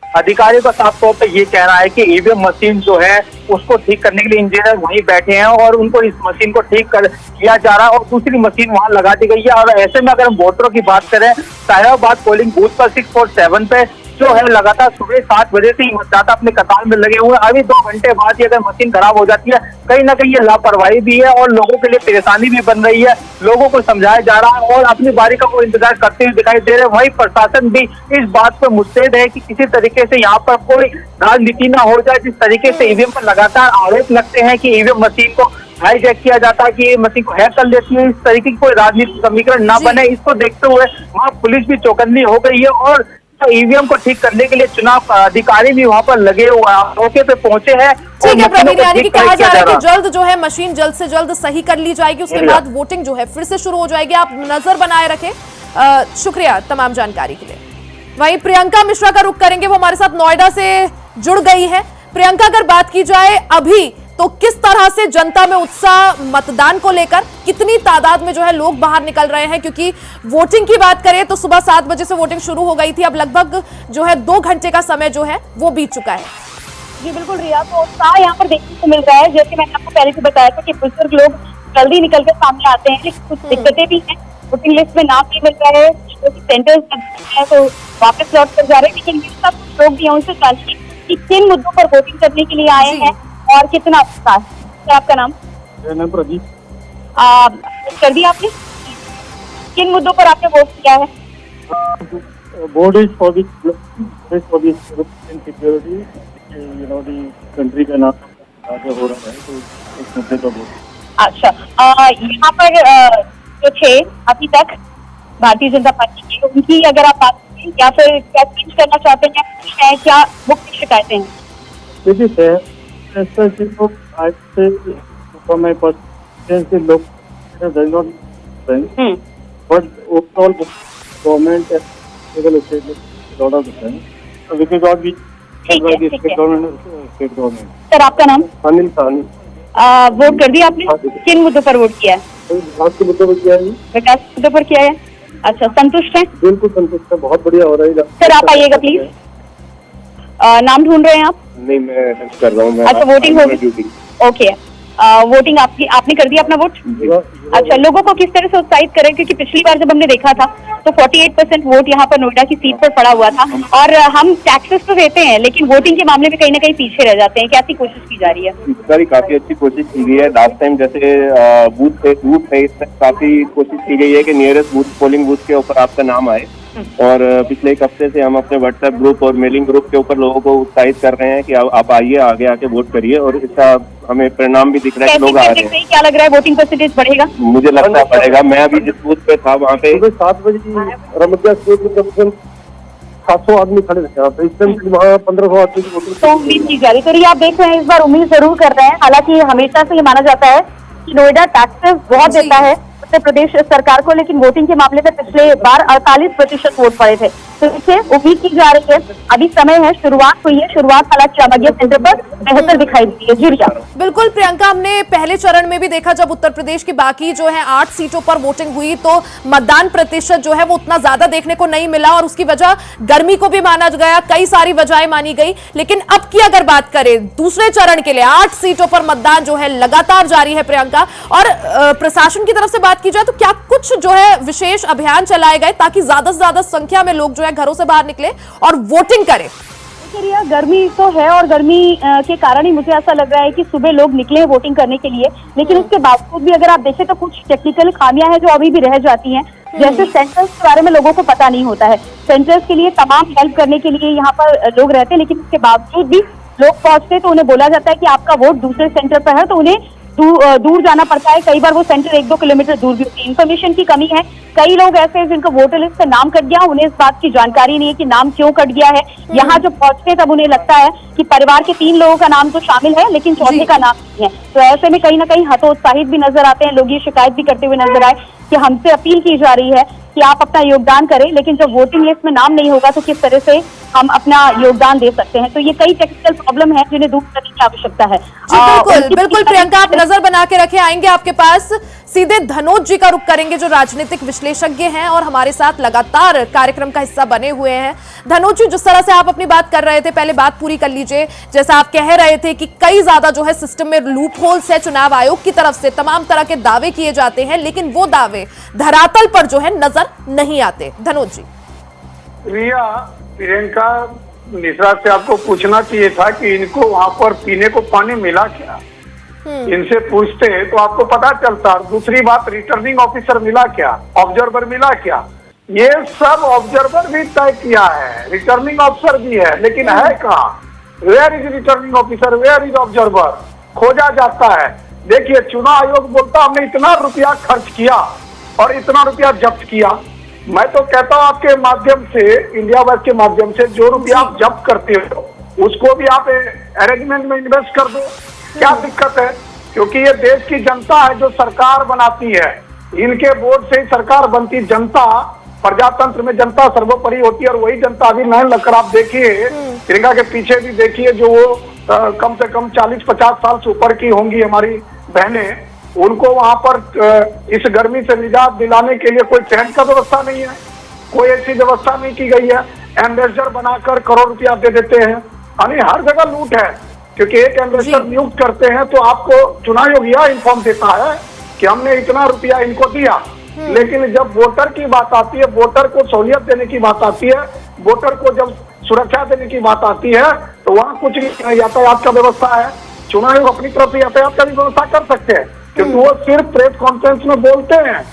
अधिकारियों का साफ तौर पे ये कहना है कि ईवीएम मशीन जो है उसको ठीक करने के लिए इंजीनियर वहीं बैठे हैं और उनको इस मशीन को ठीक कर किया जा रहा है और दूसरी मशीन वहां लगा दी गई है। और ऐसे में अगर हम वोटरों की बात करें, साहिबाबाद पोलिंग बूथ पर 6 और 7 पे जो है लगातार सुबह 7 बजे से ही मतदाता अपने कतार में लगे हुए हैं। अभी 2 घंटे बाद ही अगर मशीन खराब हो जाती है, कहीं ना कहीं ये लापरवाही भी है और लोगों के लिए परेशानी भी बन रही है। लोगों को समझाया जा रहा है और अपनी बारी का वो इंतजार करते हुए दिखाई दे रहे हैं। वहीं प्रशासन भी इस बात पर मुस्तैद है कि किसी तरीके से यहाँ पर कोई राजनीति ना हो जाए। जिस तरीके से ईवीएम पर लगातार आरोप लगते हैं कि ईवीएम मशीन को हाईजैक किया जाता है, कि ये मशीन को हैक कर लेती है, इस तरीके की कोई राजनीतिक समीकरण ना बने, इसको देखते हुए वहाँ पुलिस भी चौकन्नी हो गई है और ईवीएम को ठीक करने के लिए चुनाव अधिकारी भी वहां पर लगे हुए हैं, मौके पे पहुंचे हैं। ठीक है प्रवीण, यानी कि कहा जा रहा है कि जल्द जो है मशीन जल्द से जल्द सही कर ली जाएगी, उसके बाद वोटिंग जो है फिर से शुरू हो जाएगी। आप नजर बनाए रखें। शुक्रिया तमाम जानकारी के लिए। वहीं प्रियंका मिश्रा का रुख करेंगे, वो हमारे साथ नोएडा से जुड़ गई है। प्रियंका, अगर बात की जाए अभी तो किस तरह से जनता में उत्साह मतदान को लेकर, कितनी तादाद में जो है लोग बाहर निकल रहे हैं? क्योंकि वोटिंग की बात करें तो सुबह 7 बजे से वोटिंग शुरू हो गई थी, अब लगभग जो है 2 घंटे का समय जो है वो बीत चुका है। जी बिल्कुल रिया, तो उत्साह यहाँ पर देखने को मिल रहा है। जैसे मैंने आपको पहले से बताया था कि बुजुर्ग लोग जल्दी निकल कर सामने आते हैं, लेकिन कुछ दिक्कतें भी हैं। वोटिंग लिस्ट में नाम नहीं मिल रहा है, सेंटर्स है तो वापस लौट कर जा रहे हैं। लेकिन ये सब लोग भी उनसे जानिए कि किन मुद्दों पर वोटिंग करने के लिए आए हैं और कितना उत्साह है। क्या आपका नाम? मेरा नाम प्रदीप। कर दिया आपने? किन मुद्दों पर आपने वोट किया है? Board is for the security, you know the country का नाम आगे हो रहा है, तो इस मुद्दे पर वोट। अच्छा, यहाँ पर जो थे अभी तक भारतीय जनता पार्टी के, उनकी अगर आप बात करें या फिर क्या चेंज करना चाहते हैं, क्या मुख्य शिकायतें हैं? देखिए सर, ऐसा लोग आज से समय पर लोग but overall government state government. Sir आपका नाम? अनिल साहनी। वोट कर दिया आपने? किन मुद्दों पर वोट किया है? विकास के मुद्दे पर किया है। विकास के मुद्दों पर किया है। अच्छा, संतुष्ट है? बिल्कुल संतुष्ट है, बहुत बढ़िया हो रही है। सर आप आइएगा प्लीज। नाम ढूंढ रहे हैं आप? नहीं, मैं कर रहा हूँ। अच्छा, वोटिंग होगी। ओके, वोटिंग आपने कर दिया अपना वोट? अच्छा, लोगों को किस तरह से उत्साहित करें, क्योंकि पिछली बार जब हमने देखा था तो 48% वोट यहाँ पर नोएडा की सीट पर पड़ा हुआ था और हम टैक्सेस तो देते हैं लेकिन वोटिंग के मामले में कहीं ना कहीं पीछे रह जाते हैं। कैसी कोशिश की जा रही है? इस बार काफी अच्छी कोशिश की गई है। लास्ट टाइम जैसे बूथ है, इसमें काफी कोशिश की गई है कि नियरेस्ट बूथ पोलिंग बूथ के ऊपर आपका नाम आए। और पिछले 1 हफ्ते से हम अपने व्हाट्सएप ग्रुप और मेलिंग ग्रुप के ऊपर लोगों को उत्साहित कर रहे हैं कि आप आइए, आगे आके वोट करिए और इसका हमें परिणाम भी दिख रहा है कि लोग आ रहे हैं। क्या लग रहा है, वोटिंग परसेंटेज बढ़ेगा? मुझे लगता है बढ़ेगा। मैं अभी जिस बूथ पे था वहाँ पे 7 बजे की रमतिया स्टेट में कम से कम 700 आदमी खड़े थे, इस टाइम वहाँ 1500 आदमी की वोटिंग तो उम्मीद की जा रही। तो ये आप देख रहे हैं, इस बार उम्मीद जरूर कर रहे हैं। हालांकि हमेशा से ये माना जाता है कि नोएडा टैक्सेस बहुत देता है उत्तर प्रदेश सरकार को, लेकिन वोटिंग के मामले में पिछले बार 48% वोट पड़े थे। तो इससे उम्मीद की जा रही है, अभी समय है, शुरुआत हुई है। शुरुआत हालांकि चामगिया सेंटर पर बेहतर दिखाई दी है। जी रिया। बिल्कुल प्रियंका, हमने पहले चरण में भी देखा जब उत्तर प्रदेश की बाकी जो है 8 सीटों पर वोटिंग हुई तो मतदान प्रतिशत जो है वो उतना ज्यादा देखने को नहीं मिला और उसकी वजह गर्मी को भी माना गया, कई सारी वजहें मानी गई। लेकिन अब की अगर बात करें दूसरे चरण के लिए 8 सीटों पर मतदान जो है लगातार जारी है प्रियंका, और प्रशासन की तरफ से बात की जाए तो क्या कुछ जो है विशेष अभियान चलाए गए ताकि ज्यादा से ज्यादा संख्या में लोग जो है घरों से बाहर निकले और वोटिंग करें? देखिए रिया, गर्मी तो है और गर्मी के कारण ही मुझे ऐसा लग रहा है कि सुबह लोग निकले हैं वोटिंग करने के लिए, लेकिन उसके बावजूद भी अगर आप देखें तो कुछ टेक्निकल खामियां हैं जो अभी भी रह जाती हैं। जैसे सेंटर्स के बारे में लोगों को पता नहीं होता है। सेंटर्स के लिए तमाम हेल्प करने के लिए यहाँ पर लोग रहते हैं, लेकिन उसके बावजूद भी लोग पहुंचते तो उन्हें बोला जाता है कि आपका वोट दूसरे सेंटर पर है, तो उन्हें दूर जाना पड़ता है। कई बार वो सेंटर 1-2 किलोमीटर दूर भी होती है। इन्फॉर्मेशन की कमी है। कई लोग ऐसे हैं जिनका वोटर लिस्ट से नाम कट गया, उन्हें इस बात की जानकारी नहीं है कि नाम क्यों कट गया है। यहाँ जब पहुंचते हैं तब उन्हें लगता है कि परिवार के 3 लोगों का नाम तो शामिल है, लेकिन चौथे का नाम नहीं है। तो ऐसे में कहीं ना कहीं हतोत्साहित भी नजर आते हैं लोग। ये शिकायत भी करते हुए नजर आए कि हमसे अपील की जा रही है कि आप अपना योगदान करें, लेकिन जब वोटिंग लिस्ट में नाम नहीं होगा तो किस तरह से हम अपना योगदान दे सकते हैं। तो ये कई टेक्निकल प्रॉब्लम है जिन्हें दूर करने की आवश्यकता है। बिल्कुल बिल्कुल प्रियंका, आप नजर बना के रखें, आएंगे आपके पास। सीधे धनोज जी का रुख करेंगे जो राजनीतिक विश्लेषज्ञ हैं और हमारे साथ लगातार कार्यक्रम का हिस्सा बने हुए हैं। धनोज जी, जिस तरह से आप अपनी बात कर रहे थे, पहले बात पूरी कर लीजिए। जैसा आप कह रहे थे कि कई ज्यादा जो है सिस्टम में लूप होल्स है, चुनाव आयोग की तरफ से तमाम तरह के दावे किए जाते हैं, लेकिन वो दावे धरातल पर जो है नजर नहीं आते। धनोज जी। रिया, प्रियंका मिश्रा से आपको पूछना चाहिए था कि इनको वहां पर पीने को पानी मिला क्या। इनसे पूछते तो आपको पता चलता। दूसरी बात, रिटर्निंग ऑफिसर मिला क्या, ऑब्जर्वर मिला क्या, ये सब ऑब्जर्वर भी तय किया है, रिटर्निंग ऑफिसर भी है, लेकिन है कहाँ? Where is returning officer, where is observer? खोजा जाता है। देखिए, चुनाव आयोग बोलता हमने इतना रुपया खर्च किया और इतना रुपया जब्त किया। मैं तो कहता हूँ आपके माध्यम से, इंडिया वाइज के माध्यम से, जो रुपया आप जब्त करते हो उसको भी आप अरेंजमेंट में इन्वेस्ट कर दो। क्या दिक्कत है? क्योंकि ये देश की जनता है जो सरकार बनाती है, इनके वोट से ही सरकार बनती। जनता, प्रजातंत्र में जनता सर्वोपरि होती है और वही जनता अभी लाइन लगकर आप देखिए, प्रियंका के पीछे भी देखिए, जो वो कम से कम 40-50 साल से ऊपर की होंगी हमारी बहनें, उनको वहां पर इस गर्मी से निजात दिलाने के लिए कोई टेंट का व्यवस्था नहीं है, कोई ऐसी व्यवस्था नहीं की गई है। एम्बेसडर बनाकर करोड़ रुपया दे देते हैं, यानी हर जगह लूट है। क्योंकि एक एम्बेसडर नियुक्त करते हैं तो आपको चुनाव आयोग यह इन्फॉर्म देता है कि हमने इतना रुपया इनको दिया, लेकिन जब वोटर की बात आती है, वोटर को सहूलियत देने की बात आती है, वोटर को जब सुरक्षा देने की बात आती है, तो वहाँ कुछ नहीं। यातायात का व्यवस्था है, चुनाव आयोग अपनी तरफ से यातायात का भी व्यवस्था कर सकते हैं, क्योंकि वो सिर्फ प्रेस कॉन्फ्रेंस में बोलते हैं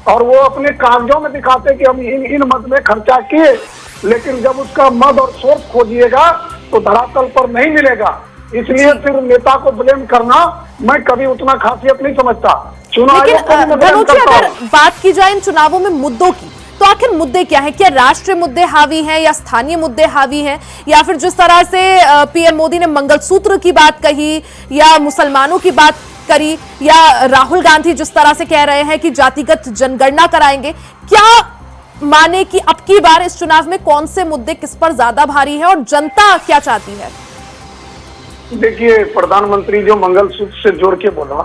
और वो अपने कागजों में दिखाते हैं कि हम इन मद में खर्चा किए, लेकिन जब उसका मद और सोर्स खोजिएगा तो धरातल पर नहीं मिलेगा। इसलिए सिर्फ नेता को ब्लेम करना मैं कभी उतना खासियत नहीं समझता। चुनाव धनोज जी, अगर बात की जाए इन चुनावों में मुद्दों की, तो आखिर मुद्दे क्या है? क्या राष्ट्रीय मुद्दे हावी हैं या स्थानीय मुद्दे हावी हैं, या फिर जिस तरह से पीएम मोदी ने मंगलसूत्र की बात कही या मुसलमानों की बात करी, या राहुल गांधी जिस तरह से कह रहे हैं कि जातिगत जनगणना कराएंगे, क्या माने कि अब की बार इस चुनाव में कौन से मुद्दे किस पर ज्यादा भारी है और जनता क्या चाहती है? देखिए, प्रधानमंत्री जो मंगलसूत्र से जोड़ के बोला,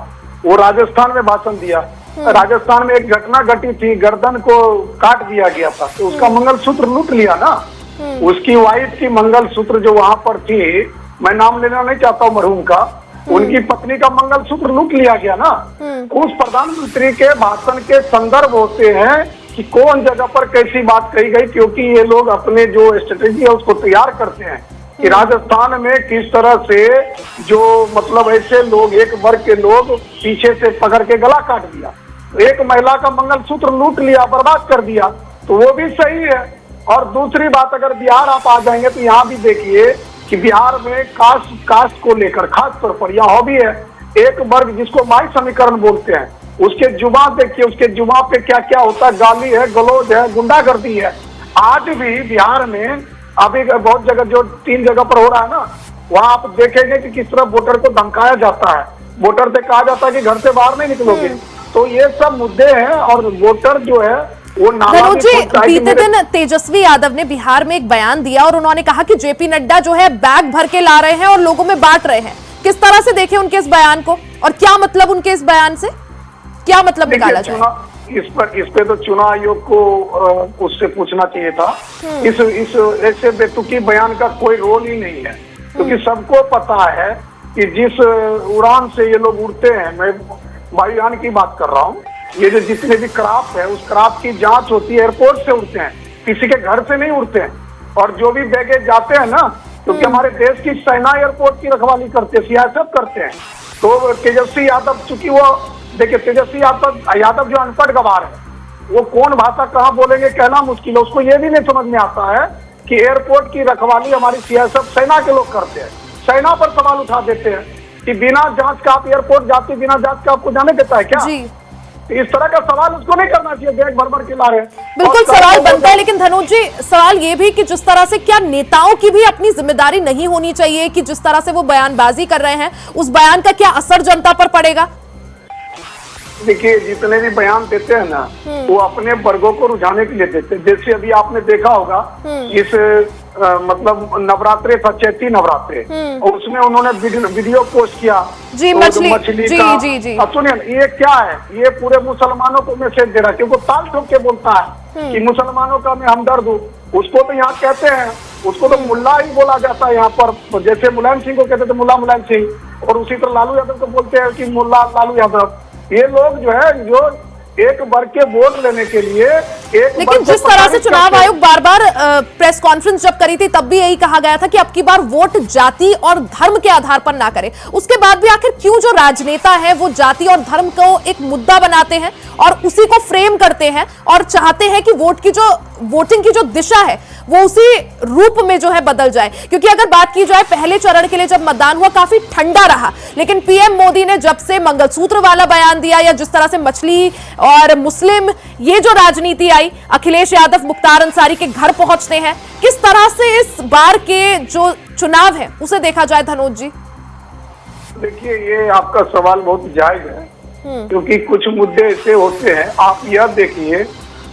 वो राजस्थान में भाषण दिया। राजस्थान में एक घटना घटी थी, गर्दन को काट दिया गया था, तो उसका मंगलसूत्र लूट लिया ना। उसकी वाइफ की मंगलसूत्र जो वहां पर थी, मैं नाम लेना नहीं चाहता हूँ मरहूम का, उनकी पत्नी का मंगलसूत्र लूट लिया गया ना। उस प्रधानमंत्री के भाषण के संदर्भ होते हैं कि कौन जगह पर कैसी बात कही गई, क्योंकि ये लोग अपने जो स्ट्रेटेजी है उसको तैयार करते हैं कि राजस्थान में किस तरह से जो मतलब ऐसे लोग, एक वर्ग के लोग पीछे से पकड़ के गला काट दिया, एक महिला का मंगलसूत्र लूट लिया, बर्बाद कर दिया, तो वो भी सही है। और दूसरी बात, अगर बिहार आप आ जाएंगे तो यहाँ भी देखिए कि बिहार में कास्ट को लेकर खास तौर पर यहाँ भी है एक वर्ग जिसको माई समीकरण बोलते हैं, उसके जुबा देखिए, उसके जुबा पे क्या क्या होता है, गाली है, गलौज है, गुंडागर्दी है। आज भी बिहार में अभी बहुत जगह, जो 3 जगह पर हो रहा है ना, वहाँ आप देखेंगे कि किस तरह वोटर को धमकाया जाता है, वोटर से कहा जाता है कि घर से बाहर नहीं निकलोगे। तो ये सब मुद्दे हैं और वोटर जो है वो धनोज जी, बीते दिन तेजस्वी यादव ने बिहार में एक बयान दिया और उन्होंने कहा कि जेपी नड्डा जो है बैग भर के ला रहे हैं और लोगों में बांट रहे हैं। किस तरह से देखें उनके इस बयान को, और क्या मतलब उनके इस बयान से, क्या मतलब निकाला जाए? इस पे तो चुनाव आयोग को उससे पूछना चाहिए था। इस ऐसे बेतुकी बयान का कोई रोल ही नहीं है, क्योंकि सबको पता है कि जिस उड़ान से ये लोग उड़ते हैं, मैं वायुयान की बात कर रहा हूँ, ये जो जितने भी क्राफ्ट है, उस क्राफ्ट की जांच होती है, एयरपोर्ट से उड़ते हैं, किसी के घर से नहीं उड़ते हैं। और जो भी बैगेज जाते हैं ना, क्योंकि हमारे देश की सेना एयरपोर्ट की रखवाली करते हैं, सियासत करते हैं। तो तेजस्वी यादव, चूंकि वो देखिए तेजस्वी यादव जो अनपढ़ गवार है, वो कौन भाषा कहाँ बोलेंगे कहना मुश्किल है। उसको ये भी नहीं समझ में आता है कि एयरपोर्ट की रखवाली हमारी सियासत सेना के लोग करते हैं। सेना पर सवाल उठा देते हैं कि बिना जांच का आप एयरपोर्ट जाते, बिना जांच का आपको जाने देता है क्या? जी। इस तरह का सवाल उसको नहीं करना चाहिए, बैग भर भर के ला रहे हैं। बिल्कुल सवाल बनता है, लेकिन धनुष जी सवाल ये भी कि जिस तरह से क्या नेताओं की भी अपनी जिम्मेदारी नहीं होनी चाहिए कि जिस तरह से वो बयानबाजी कर रहे हैं, उस बयान का क्या असर जनता पर पड़ेगा? देखिए, जितने भी बयान देते हैं ना, वो अपने वर्गों को रुझाने के लिए देते हैं। जैसे अभी आपने देखा होगा इस मतलब नवरात्रे था, चैती नवरात्रे, और उसमें उन्होंने वीडियो पोस्ट किया जी, मछली जी, का। जी, जी। अब सुनिए, ये क्या है? ये पूरे मुसलमानों को मैसेज दे रहा है, क्योंकि ताल ठोक के बोलता है कि मुसलमानों का मैं हमदर्द हूँ। उसको तो यहाँ कहते हैं, उसको तो मुल्ला ही बोला जाता है यहाँ पर। जैसे मुलायम सिंह को कहते थे मुल्ला मुलायम सिंह, और उसी तरह लालू यादव को बोलते हैं कि मुल्ला लालू यादव। ये लोग जो है, जो एक वर्ग के वोट लेने के लिए लेकिन जिस तरह से चुनाव आयोग बार बार प्रेस कॉन्फ्रेंस जब करी थी, तब भी यही कहा गया था कि अब की बार वोट जाति और धर्म के आधार पर ना करे। उसके बाद भी आखिर क्यों जो राजनेता है वो जाति और धर्म को एक मुद्दा बनाते हैं और उसी को फ्रेम करते हैं और चाहते हैं कि वोटिंग की जो दिशा है वो उसी रूप में जो है बदल जाए? क्योंकि अगर बात की जाए पहले चरण के लिए जब मतदान हुआ काफी ठंडा रहा, लेकिन पीएम मोदी ने जब से मंगलसूत्र वाला बयान दिया या जिस तरह से मछली और मुस्लिम ये जो राजनीति आई, अखिलेश यादव मुख्तार अंसारी के घर पहुंचते हैं, किस तरह से इस बार के जो चुनाव है उसे देखा जाए धनोज जी? देखिए, ये आपका सवाल बहुत जायज है, क्योंकि कुछ मुद्दे ऐसे होते हैं। आप यह देखिए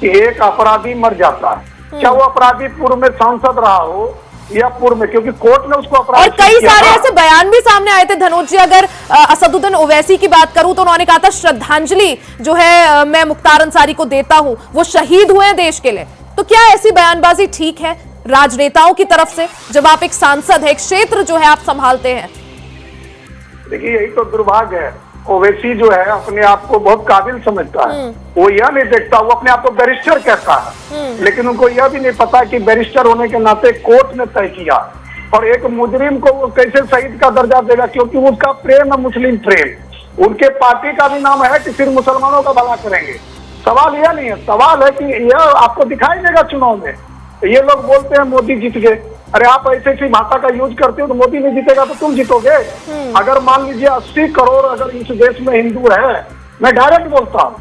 कि एक अपराधी मर जाता है, क्या वो अपराधी पूर्व में सांसद रहा हो या पूर्व में, क्योंकि कोर्ट ने उसको अपराधी, और कई सारे ऐसे बयान भी सामने आए थे धनोज जी। अगर असदुद्दीन ओवैसी की बात करूं तो उन्होंने कहा था श्रद्धांजलि जो है मैं मुख्तार अंसारी को देता हूं, वो शहीद हुए हैं देश के लिए। तो क्या ऐसी बयानबाजी ठीक है राजनेताओं की तरफ से, जब आप एक सांसद है, एक क्षेत्र जो है आप संभालते हैं? देखिए, यही तो दुर्भाग्य है। ओवैसी जो है अपने आप को बहुत काबिल समझता है, वो यह नहीं देखता, वो अपने आप को बैरिस्टर कहता है, लेकिन उनको यह भी नहीं पता कि बैरिस्टर होने के नाते कोर्ट ने तय किया और एक मुजरिम को वो कैसे शहीद का दर्जा देगा, क्योंकि उसका प्रेम है मुस्लिम प्रेम। उनके पार्टी का भी नाम है कि सिर्फ मुसलमानों का भला करेंगे। सवाल यह नहीं है, सवाल है कि यह आपको दिखाई देगा चुनाव में। ये लोग बोलते हैं मोदी जीत गए, अरे आप ऐसे ऐसी भाषा का यूज करते हो तो मोदी नहीं जीतेगा तो तुम जीतोगे। अगर मान लीजिए 80 करोड़ अगर इस देश में हिंदू है, मैं डायरेक्ट बोलता हूँ,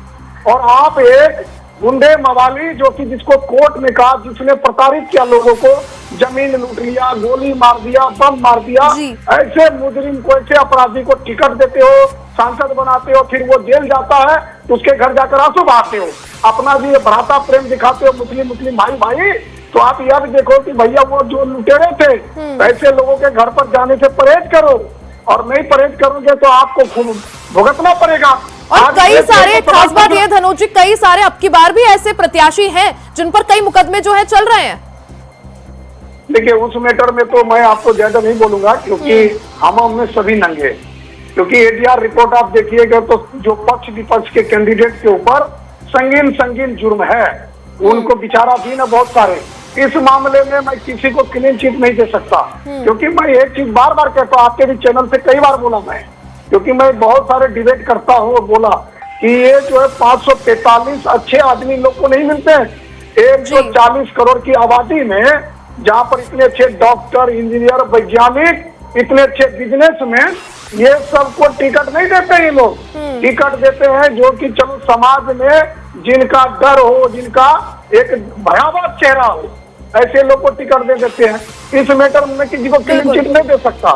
और आप एक गुंडे मवाली जो कि जिसको कोर्ट ने कहा, जिसने प्रताड़ित किया लोगों को, जमीन लूट लिया, गोली मार दिया, बम मार दिया, ऐसे मुजरिम को, ऐसे अपराधी को टिकट देते हो, सांसद बनाते हो, फिर वो जेल जाता है तो उसके घर जाकर आंसू बहाते हो, अपना भी भ्राता प्रेम दिखाते हो मुस्लिम भाई। तो आप यह भी देखो कि भैया वो जो लुटेरे थे, ऐसे लोगों के घर पर जाने से परहेज करो, और नहीं परहेज करोगे तो आपको खूब भुगतना पड़ेगा। और कई सारे, खास बात यह धनोज जी, कई सारे अब की बार भी ऐसे प्रत्याशी हैं जिन पर कई मुकदमे जो है चल रहे हैं। देखिए, उस मैटर में तो मैं आपको ज्यादा नहीं बोलूंगा, क्योंकि हम में सभी नंगे, क्योंकि एडीआर रिपोर्ट आप देखिएगा तो जो पक्ष विपक्ष के कैंडिडेट के ऊपर संगीन जुर्म है, उनको विचाराधीन है बहुत सारे। इस मामले में मैं किसी को क्लीन चिट नहीं दे सकता, क्योंकि मैं एक चीज बार बार कहता हूँ, आपके भी चैनल से कई बार बोला मैं, क्योंकि मैं बहुत सारे डिबेट करता हूँ, बोला कि ये जो है 543 अच्छे आदमी लोग को नहीं मिलते हैं 140 करोड़ की आबादी में, जहाँ पर इतने अच्छे डॉक्टर, इंजीनियर, वैज्ञानिक, इतने अच्छे बिजनेसमैन, ये सबको टिकट नहीं देते ये लोग। टिकट देते हैं जो कि चलो समाज में जिनका डर हो, जिनका एक भयावह चेहरा हो, ऐसे लोग को टिकट दे देते हैं। इस मैटर में किसी को क्लीन चिट नहीं दे सकता,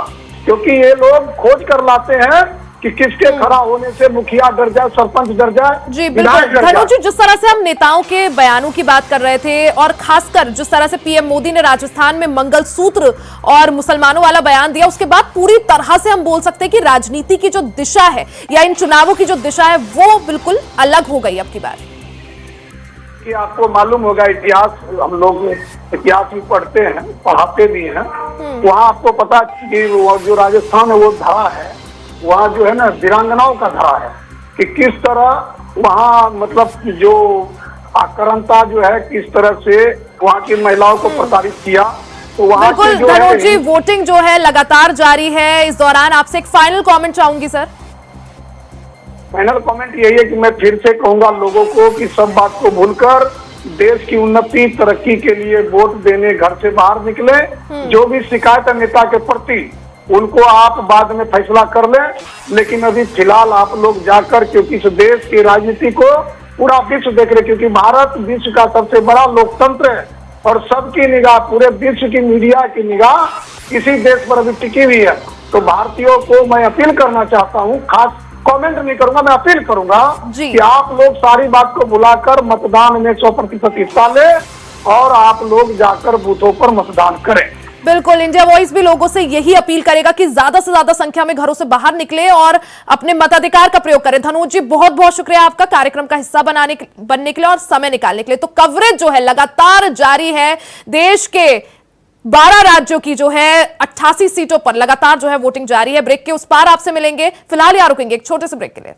क्योंकि ये लोग खोज कर लाते हैं कि किसके खड़ा होने से मुखिया डर जाए, सरपंच डर जाए। जी बिल्कुल धनु जी, जिस तरह से हम नेताओं के बयानों की बात कर रहे थे और खासकर जिस तरह से पीएम मोदी ने राजस्थान में मंगलसूत्र और मुसलमानों वाला बयान दिया, उसके बाद पूरी तरह से हम बोल सकते हैं कि राजनीति की जो दिशा है या इन चुनावों की जो दिशा है वो बिल्कुल अलग हो गई अब की बार। कि आपको मालूम होगा, इतिहास हम लोग इतिहास भी पढ़ते हैं, पढ़ाते भी हैं, वहाँ आपको पता कि जो राजस्थान है वो धरा है, वहाँ जो है ना वीरांगनाओं का धरा है कि किस तरह वहाँ मतलब जो आक्रांता जो है किस तरह से वहाँ की महिलाओं को प्रताड़ित किया, तो वहां से बिल्कुल जो धनोज जी, है वोटिंग जो है लगातार जारी है। इस दौरान आपसे एक फाइनल कमेंट चाहूंगी सर। फाइनल कमेंट यही है कि मैं फिर से कहूंगा लोगों को कि सब बात को भूलकर देश की उन्नति तरक्की के लिए वोट देने घर से बाहर निकले। जो भी शिकायत है नेता के प्रति उनको आप बाद में फैसला कर लें, लेकिन अभी फिलहाल आप लोग जाकर, क्योंकि इस देश की राजनीति को पूरा विश्व देख रहे, क्योंकि भारत विश्व का सबसे बड़ा लोकतंत्र है और सबकी निगाह, पूरे विश्व की मीडिया की निगाह इसी देश पर अभी टिकी हुई है। तो भारतीयों को मैं अपील करना चाहता हूँ, खास कमेंट नहीं करूंगा, मैं अपील करूंगा कि आप लोग सारी बात को बुलाकर मतदान में 100% हिस्सा ले और आप लोग जाकर बूथों पर मतदान करें। बिल्कुल, इंडिया वॉइस भी लोगों से यही अपील करेगा कि ज्यादा से ज्यादा संख्या में घरों से बाहर निकले और अपने मताधिकार का प्रयोग करें। धनोज जी, बहुत बहुत शुक्रिया आपका कार्यक्रम का हिस्सा बनने के लिए और समय निकालने के लिए। तो कवरेज जो है लगातार जारी है। देश के 12 राज्यों की जो है 88 सीटों पर लगातार जो है वोटिंग जारी है। ब्रेक के उस पार आपसे मिलेंगे, फिलहाल यहाँ रुकेंगे एक छोटे से ब्रेक के लिए।